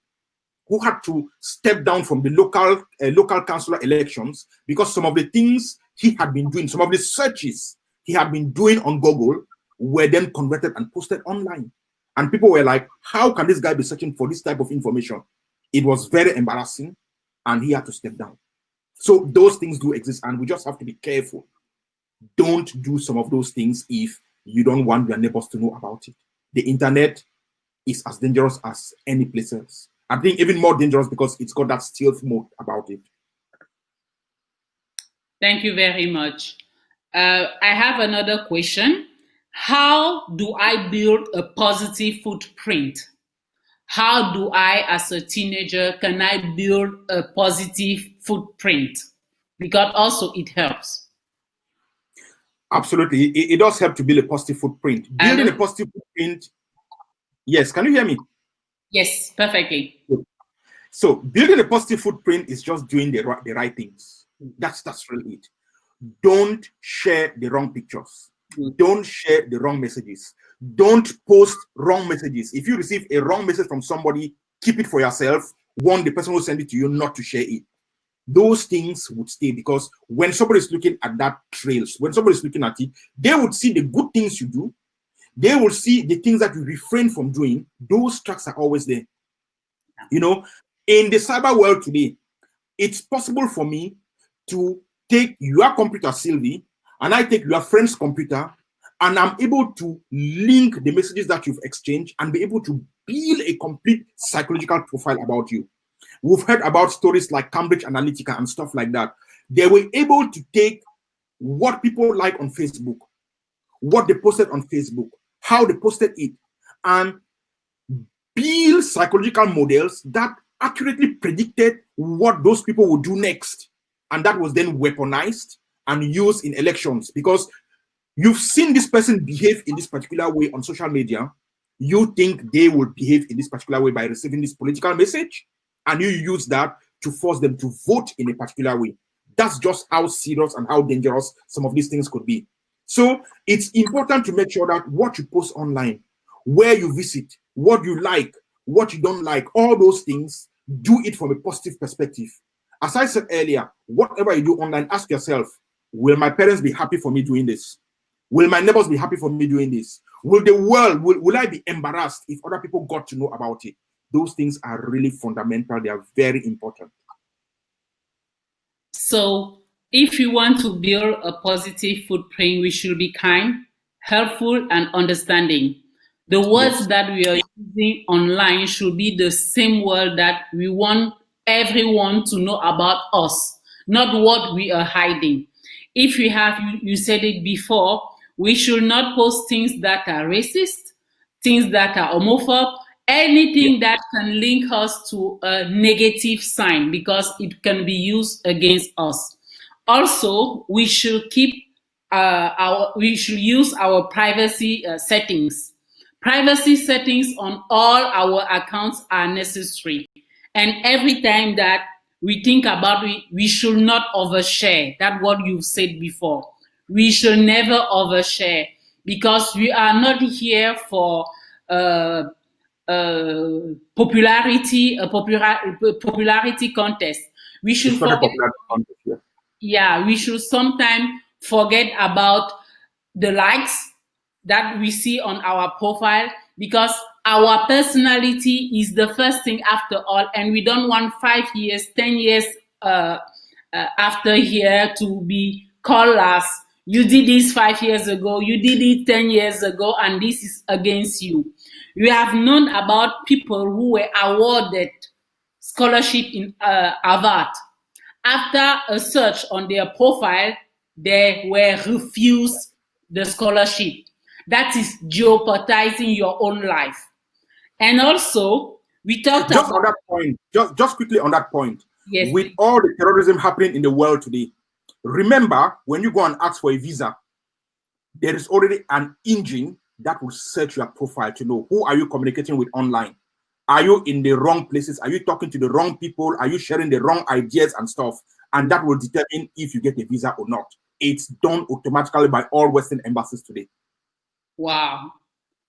who had to step down from the local councillor elections because some of the things he had been doing, some of the searches he had been doing on Google were then converted and posted online. And people were like, how can this guy be searching for this type of information? It was very embarrassing, and he had to step down. So those things do exist, and we just have to be careful. Don't do some of those things if you don't want your neighbors to know about it. The internet is as dangerous as any place else. I think even more dangerous because it's got that stealth mode about it. Thank you very much. I have another question. How do I build a positive footprint? How do I, as a teenager, can I build a positive footprint? Because also it helps. Absolutely. It does help to build a positive footprint. Building a positive footprint. Yes, can you hear me? Yes, perfectly. So building a positive footprint is just doing the right things. That's really it. Don't share the wrong pictures. Don't share the wrong messages. Don't post wrong messages. If you receive a wrong message from somebody, keep it for yourself. Warn the person who sent it to you not to share it. Those things would stay because when somebody is looking at that trails, when somebody is looking at it, they would see the good things you do. They will see the things that you refrain from doing. Those tracks are always there. You know, in the cyber world today, it's possible for me to take your computer, Sylvie, and I take your friend's computer, and I'm able to link the messages that you've exchanged and be able to build a complete psychological profile about you. We've heard about stories like Cambridge Analytica and stuff like that. They were able to take what people like on Facebook, what they posted on Facebook, how they posted it, and build psychological models that accurately predicted what those people would do next. And that was then weaponized and used in elections because you've seen this person behave in this particular way on social media. You think they will behave in this particular way by receiving this political message, and you use that to force them to vote in a particular way. That's just how serious and how dangerous some of these things could be. So it's important to make sure that what you post online, where you visit, what you like, what you don't like, all those things, do it from a positive perspective. As I said earlier, whatever you do online, ask yourself, will my parents be happy for me doing this? Will my neighbors be happy for me doing this? Will the world, will I be embarrassed if other people got to know about it? Those things are really fundamental. They are very important. So if we want to build a positive footprint, we should be kind, helpful, and understanding. The words that we are using online should be the same word that we want everyone to know about us, not what we are hiding. If we have, you said it before, we should not post things that are racist, things that are homophobic, anything that can link us to a negative sign, because it can be used against us. Also, we should keep we should use our privacy settings. Privacy settings on all our accounts are necessary. And every time that we think about it, we should not overshare. That's what you've said before. We should never overshare, because we are not here for popularity contest. We should forget. Yeah, we should sometimes forget about the likes that we see on our profile, because our personality is the first thing after all, and we don't want 5 years, 10 years after here to be called as, you did this 5 years ago, you did it 10 years ago, and this is against you. We have known about people who were awarded scholarship in Harvard. After a search on their profile, they were refused the scholarship. That is jeopardizing your own life. And also, we talked just about... on that point, just quickly on that point, yes, with all the terrorism happening in the world today, remember, when you go and ask for a visa, there is already an engine that will search your profile to know who are you communicating with online. Are you in the wrong places? Are you talking to the wrong people? Are you sharing the wrong ideas and stuff? And that will determine if you get a visa or not. It's done automatically by all Western embassies today. Wow.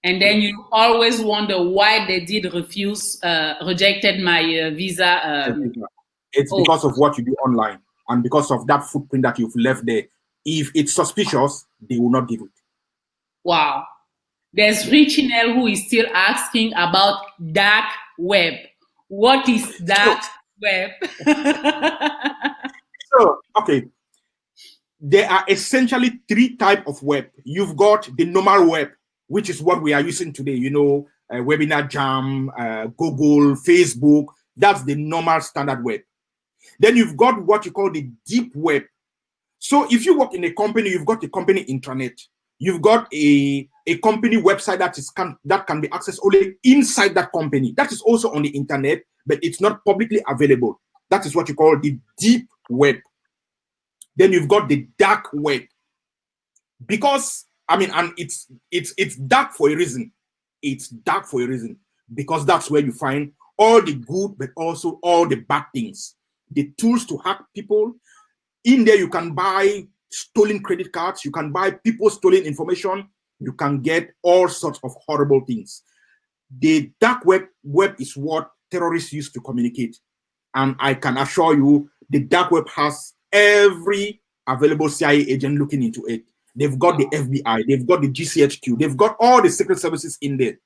And then you always wonder why they did rejected my visa. It's because of what you do online and because of that footprint that you've left there. If it's suspicious, they will not give it. Wow. There's Richinel who is still asking about dark web. What is dark web? So, okay. There are essentially 3 types of web. You've got the normal web, which is what we are using today. You know, Webinar Jam, Google, Facebook. That's the normal standard web. Then you've got what you call the deep web. So if you work in a company, you've got a company intranet. You've got a company website that can be accessed only inside that company. That is also on the internet, but it's not publicly available. That is what you call the deep web. Then you've got the dark web. Because, I mean, and it's dark for a reason. It's dark for a reason. Because that's where you find all the good, but also all the bad things. The tools to hack people. In there, you can buy stolen credit cards. You can buy people's stolen information. You can get all sorts of horrible things. The dark web is what terrorists use to communicate. And I can assure you, the dark web has every available CIA agent looking into it. They've got the FBI. They've got the GCHQ. They've got all the secret services in there.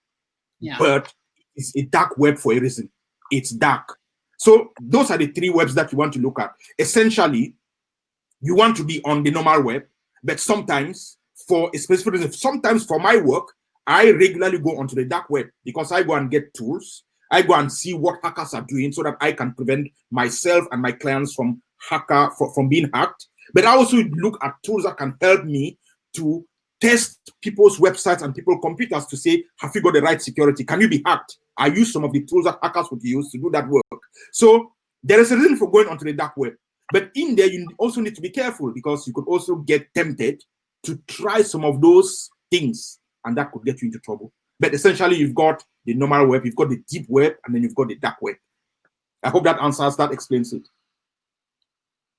Yeah. But it's a dark web for a reason. It's dark. So those are the 3 webs that you want to look at. Essentially, you want to be on the normal web, but sometimes for a specific reason, sometimes for my work, I regularly go onto the dark web because I go and get tools. I go and see what hackers are doing so that I can prevent myself and my clients from being hacked. But I also look at tools that can help me to test people's websites and people's computers to say, have you got the right security? Can you be hacked? I use some of the tools that hackers would use to do that work. So there is a reason for going onto the dark web. But in there, you also need to be careful because you could also get tempted to try some of those things, and that could get you into trouble. But essentially, you've got the normal web, you've got the deep web, and then you've got the dark web. I hope that answers, that explains it.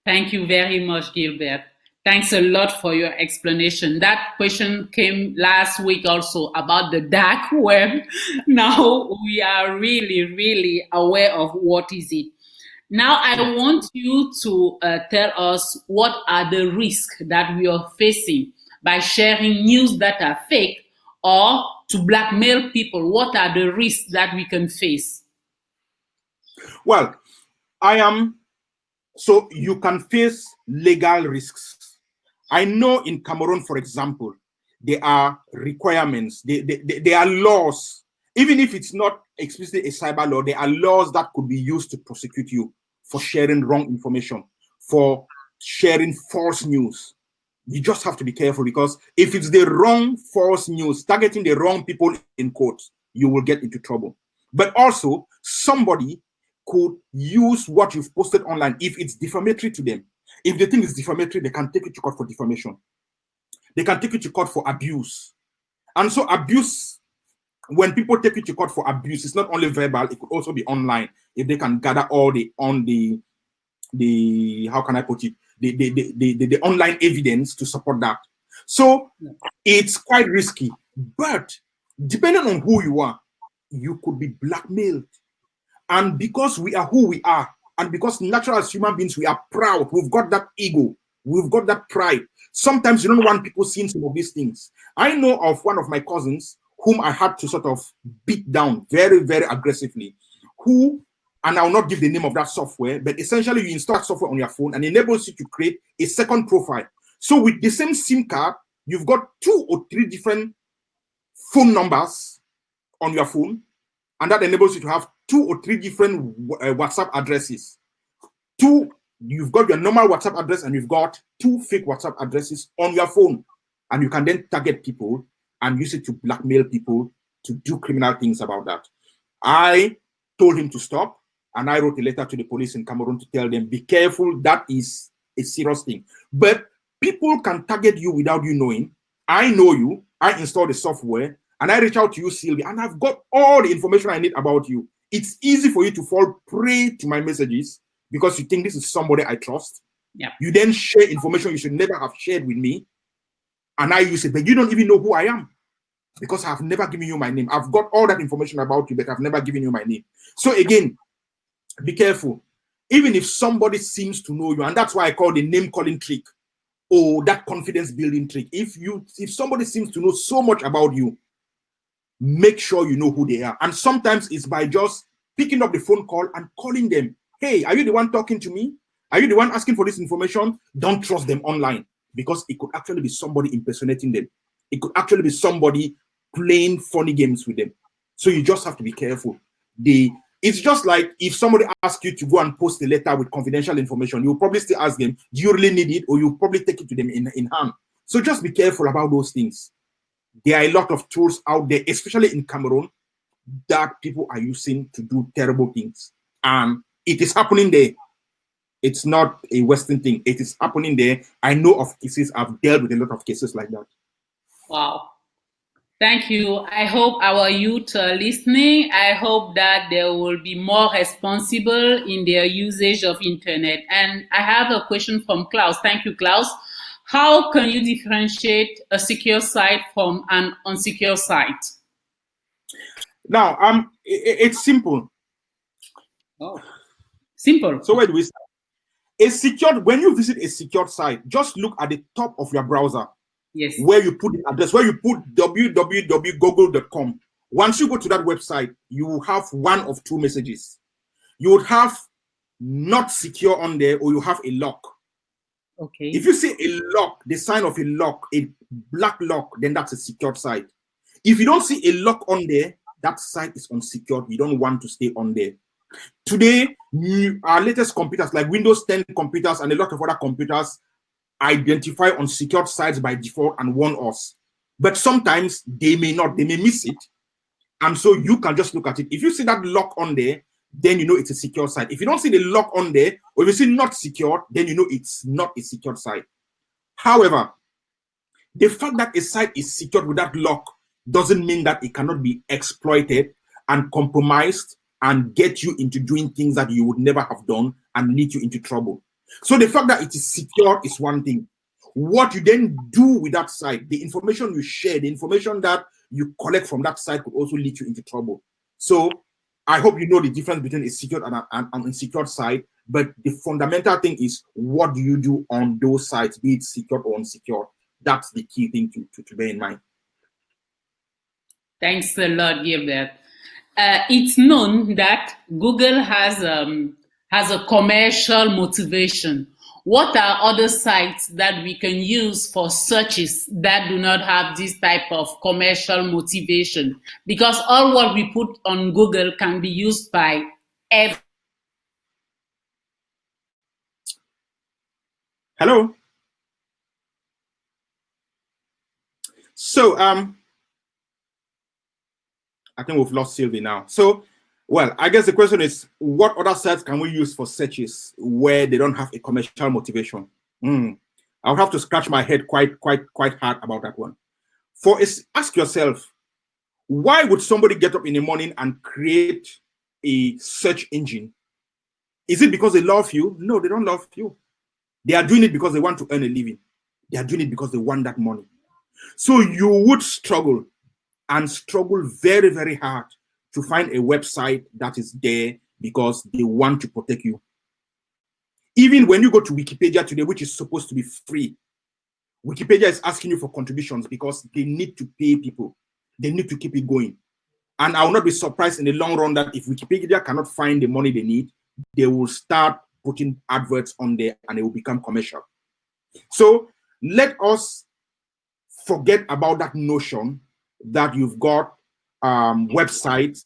Thank you very much, Gilbert. Thanks a lot for your explanation. That question came last week also about the dark web. Now we are really, really aware of what is it. Now I want you to tell us what are the risks that we are facing by sharing news that are fake or to blackmail people. What are the risks that we can face? Well, so you can face legal risks. I know in Cameroon, for example, there are requirements, there are laws. Even if it's not explicitly a cyber law, there are laws that could be used to prosecute you for sharing wrong information, for sharing false news. You just have to be careful, because if it's the wrong false news, targeting the wrong people in court, you will get into trouble. But also, somebody could use what you've posted online if it's defamatory to them. If they think it's defamatory, they can take it to court for defamation. They can take it to court for abuse. And so abuse, when people take it to court for abuse, it's not only verbal, it could also be online. If they can gather all the how can I put it, the online evidence to support that. So it's quite risky. But depending on who you are, you could be blackmailed. And because we are who we are, and because natural as human beings, we are proud, we've got that ego, we've got that pride. Sometimes you don't want people seeing some of these things. I know of one of my cousins whom I had to sort of beat down very, very aggressively, who, and I'll not give the name of that software, but essentially you install software on your phone and enables you to create a second profile. So with the same SIM card, you've got 2 or 3 different phone numbers on your phone, and that enables you to have 2 or 3 different WhatsApp addresses. You've got your normal WhatsApp address and you've got 2 fake WhatsApp addresses on your phone. And you can then target people and use it to blackmail people to do criminal things about that. I told him to stop, and I wrote a letter to the police in Cameroon to tell them, be careful, that is a serious thing. But people can target you without you knowing. I know you, I installed the software, and I reach out to you, Sylvie, and I've got all the information I need about you. It's easy for you to fall prey to my messages because you think this is somebody I trust. Yeah. You then share information you should never have shared with me, and I use it, but you don't even know who I am because I've never given you my name. I've got all that information about you, but I've never given you my name. So again, be careful. Even if somebody seems to know you, and that's why I call the name calling trick or that confidence building trick. If somebody seems to know so much about you, make sure you know who they are. And sometimes it's by just picking up the phone call and calling them. Hey, are you the one talking to me? Are you the one asking for this information? Don't trust them online, because it could actually be somebody impersonating them. It could actually be somebody playing funny games with them. So you just have to be careful. It's just like if somebody asks you to go and post a letter with confidential information, you'll probably still ask them, do you really need it? Or you'll probably take it to them in hand. So just be careful about those things. There are a lot of tools out there, especially in Cameroon, that people are using to do terrible things. And it is happening there. It's not a Western thing. It is happening there. I know of cases. I've dealt with a lot of cases like that. Wow. Thank you. I hope our youth are listening. I hope that they will be more responsible in their usage of internet. And I have a question from Klaus. Thank you, Klaus. How can you differentiate a secure site from an unsecure site? Now, it's simple. Oh, simple. So where do we start? When you visit a secured site, just look at the top of your browser. Yes. Where you put the address, where you put www.google.com. Once you go to that website, you will have one of 2 messages. You would have not secure on there, or you have a lock. Okay. If you see a lock, the sign of a lock, a black lock, then that's a secured site. If you don't see a lock on there, that site is unsecured. You don't want to stay on there. Today, our latest computers, like Windows 10 computers and a lot of other computers, identify unsecured sites by default and warn us. But sometimes they may not, they may miss it. And so you can just look at it. If you see that lock on there, then you know it's a secure site. If you don't see the lock on there, or if you see not secured, then you know it's not a secured site. However, the fact that a site is secured with that lock doesn't mean that it cannot be exploited and compromised and get you into doing things that you would never have done and lead you into trouble. So the fact that it is secure is one thing. what you then do with that site, the information you share, the information that you collect from that site could also lead you into trouble. So I hope you know the difference between a secured and an unsecured site, but the fundamental thing is, what do you do on those sites, be it secured or unsecured? That's the key thing to bear in mind. Thanks a lot, Gilbert. It's known that Google has a commercial motivation. What are other sites that we can use for searches that do not have this type of commercial motivation? Because all what we put on Google can be used by every. Hello. So I think we've lost Sylvie now. So, well, I guess the question is, what other sites can we use for searches where they don't have a commercial motivation? I'll have to scratch my head quite hard about that one. Ask yourself, why would somebody get up in the morning and create a search engine? Is it because they love you? No, they don't love you. They are doing it because they want to earn a living. They are doing it because they want that money. So you would struggle very, very hard to find a website that is there because they want to protect you. Even when you go to Wikipedia today, which is supposed to be free, Wikipedia is asking you for contributions because they need to pay people. They need to keep it going. And I will not be surprised in the long run that if Wikipedia cannot find the money they need, they will start putting adverts on there and it will become commercial. So let us forget about that notion that you've got websites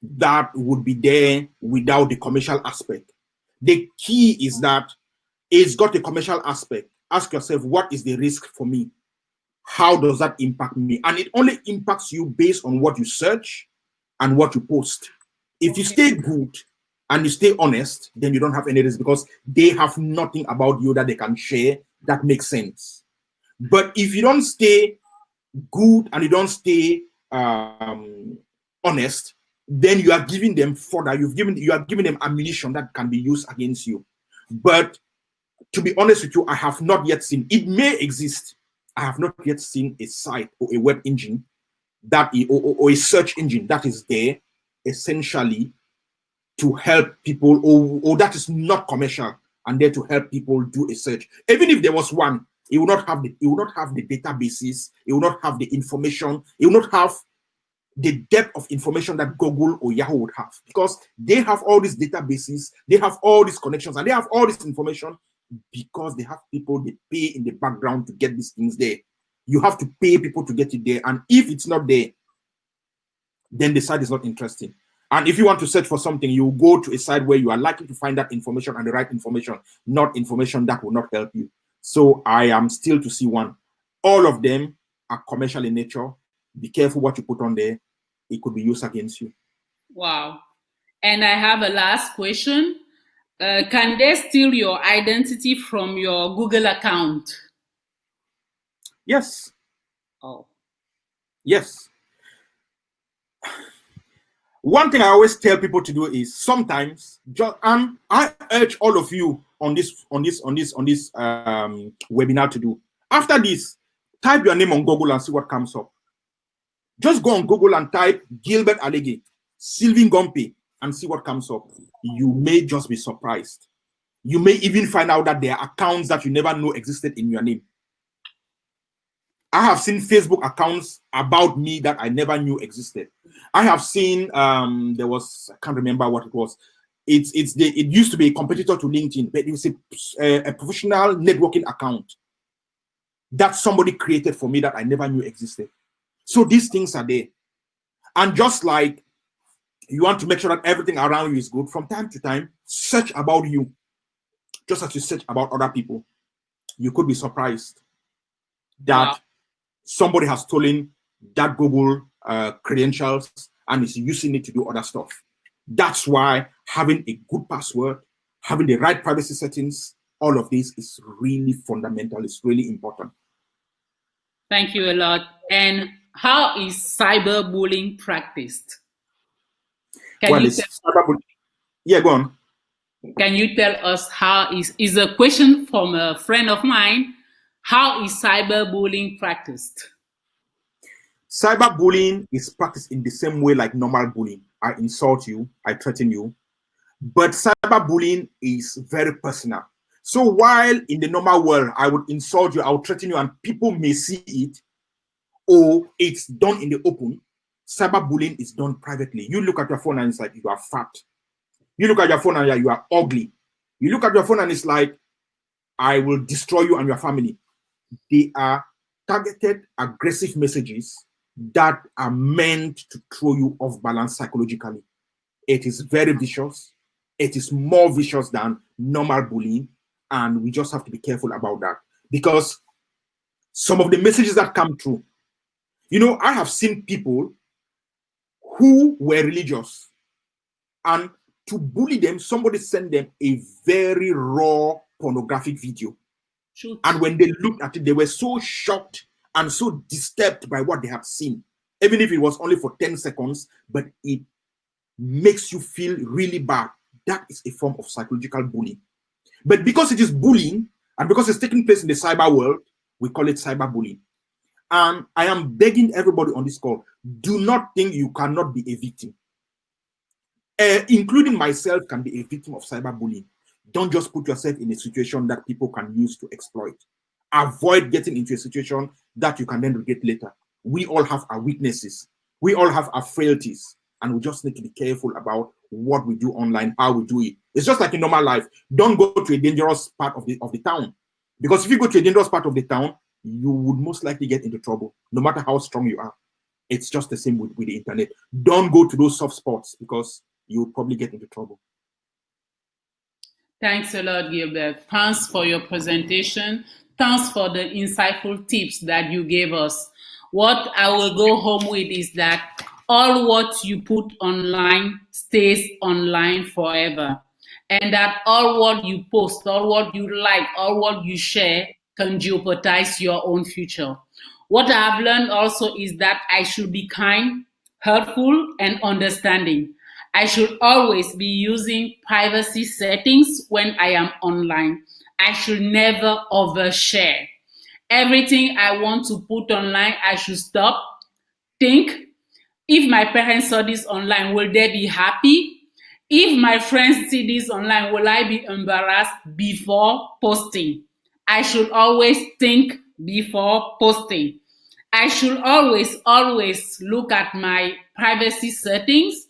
that would be there without the commercial aspect. The key is that it's got a commercial aspect. Ask yourself, what is the risk for me? How does that impact me? And it only impacts you based on what you search and what you post. If you stay good and you stay honest, then you don't have any risk because they have nothing about you that they can share that makes sense. But if you don't stay good and you don't stay honest, then you are giving them fodder. You are giving them ammunition that can be used against you. But to be honest with you, I have not yet seen. It may exist. I have not yet seen a site or a web engine or a search engine that is there essentially to help people, or that is not commercial and there to help people do a search. Even if there was one, it will not have the databases, it will not have the information, it will not have the depth of information that Google or Yahoo would have, because they have all these databases, they have all these connections, and they have all this information because they have people they pay in the background to get these things there. You have to pay people to get it there, and if it's not there, then the site is not interesting. And if you want to search for something, you go to a site where you are likely to find that information and the right information, not information that will not help you. So I am still to see one. All of them are commercial in nature. Be careful what you put on there. It could be used against you. Wow. And I have a last question. Can they steal your identity from your Google account? Yes. Oh. Yes. One thing I always tell people to do is sometimes, and I urge all of you on this webinar to do. After this, type your name on Google and see what comes up. Just go on Google and type Gilbert Alege, Sylvain Gompe, and see what comes up. You may just be surprised. You may even find out that there are accounts that you never knew existed in your name. I have seen Facebook accounts about me that I never knew existed. I have seen there was, I can't remember what it was. It used to be a competitor to LinkedIn, but it was a professional networking account that somebody created for me that I never knew existed. So these things are there. And just like you want to make sure that everything around you is good, from time to time, search about you. Just as you search about other people, you could be surprised that somebody has stolen that Google credentials and is using it to do other stuff. That's why having a good password, having the right privacy settings, all of this is really fundamental. It's really important. Thank you a lot. And how is cyberbullying practiced? Yeah, go on. Can you tell us how is a question from a friend of mine How is cyberbullying practiced? Cyberbullying is practiced in the same way like normal bullying. I insult you, I threaten you. But cyberbullying is very personal. So while in the normal world, I would insult you, I would threaten you, and people may see it, or it's done in the open, cyberbullying is done privately. You look at your phone and it's like, you are fat. You look at your phone and you are ugly. You look at your phone and it's like, I will destroy you and your family. They are targeted, aggressive messages that are meant to throw you off balance psychologically. It is very vicious. It is more vicious than normal bullying. And we just have to be careful about that. Because some of the messages that come through, you know, I have seen people who were religious, and to bully them, somebody sent them a very raw pornographic video. Shoot. And when they looked at it, they were so shocked and so disturbed by what they had seen, even if it was only for 10 seconds, but it makes you feel really bad. That is a form of psychological bullying. But because it is bullying, and because it's taking place in the cyber world, we call it cyberbullying. And I am begging everybody on this call, do not think you cannot be a victim. Including myself can be a victim of cyberbullying. Don't just put yourself in a situation that people can use to exploit. Avoid getting into a situation that you can then regret later. We all have our weaknesses. We all have our frailties. And we just need to be careful about what we do online, how we do it. It's just like in normal life. Don't go to a dangerous part of the town. Because if you go to a dangerous part of the town, you would most likely get into trouble, no matter how strong you are. It's just the same with the internet. Don't go to those soft spots because you'll probably get into trouble. Thanks a lot, Gilbert. Thanks for your presentation. Thanks for the insightful tips that you gave us. What I will go home with is that all what you put online stays online forever. And that all what you post, all what you like, all what you share can jeopardize your own future. What I've learned also is that I should be kind, helpful, and understanding. I should always be using privacy settings when I am online. I should never overshare. Everything I want to put online, I should stop, think. If my parents saw this online, will they be happy? If my friends see this online, will I be embarrassed before posting? I should always think before posting. I should always look at my privacy settings.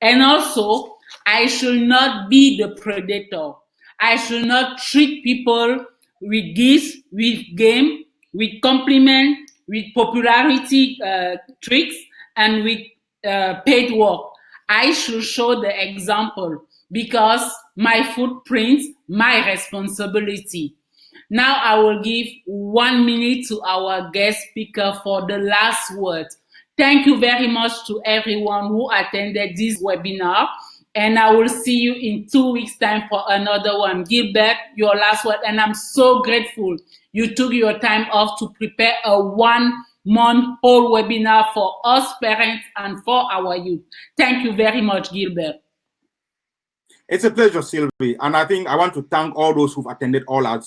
And also, I should not be the predator. I should not treat people with gifts, with game, with compliment, with popularity tricks, and with paid work. I should show the example because my footprint, my responsibility. Now I will give 1 minute to our guest speaker for the last word. Thank you very much to everyone who attended this webinar. And I will see you in 2 weeks' time for another one. Gilbert, your last word. And I'm so grateful you took your time off to prepare a 1-month whole webinar for us parents and for our youth. Thank you very much, Gilbert. It's a pleasure, Sylvie. And I think I want to thank all those who've attended all our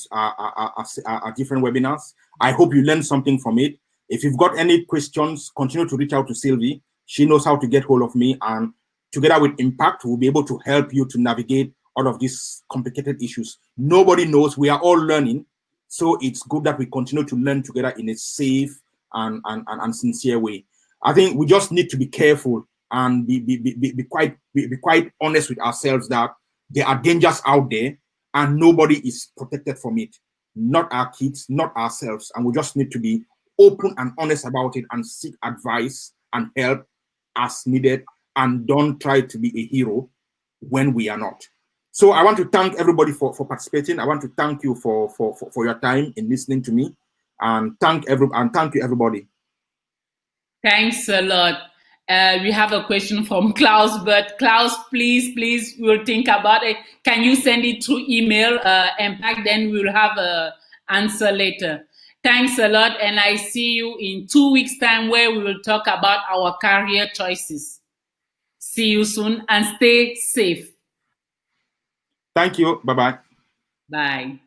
different webinars. I hope you learned something from it. If you've got any questions, continue to reach out to Sylvie. She knows how to get hold of me. And together with Impact, we'll be able to help you to navigate all of these complicated issues. Nobody knows. We are all learning. So it's good that we continue to learn together in a safe and sincere way. I think we just need to be careful and be quite honest with ourselves that there are dangers out there and nobody is protected from it. Not our kids, not ourselves. And we just need to be open and honest about it and seek advice and help as needed, and don't try to be a hero when we are not. So I want to thank everybody for participating. I want to thank you for your time in listening to me, and thank you everybody. Thanks a lot. We have a question from Klaus, but Klaus, please, we'll think about it. Can you send it through email, Impact, then we'll have an answer later. Thanks a lot, and I see you in 2 weeks' time where we will talk about our career choices. See you soon and stay safe. Thank you. Bye-bye. Bye.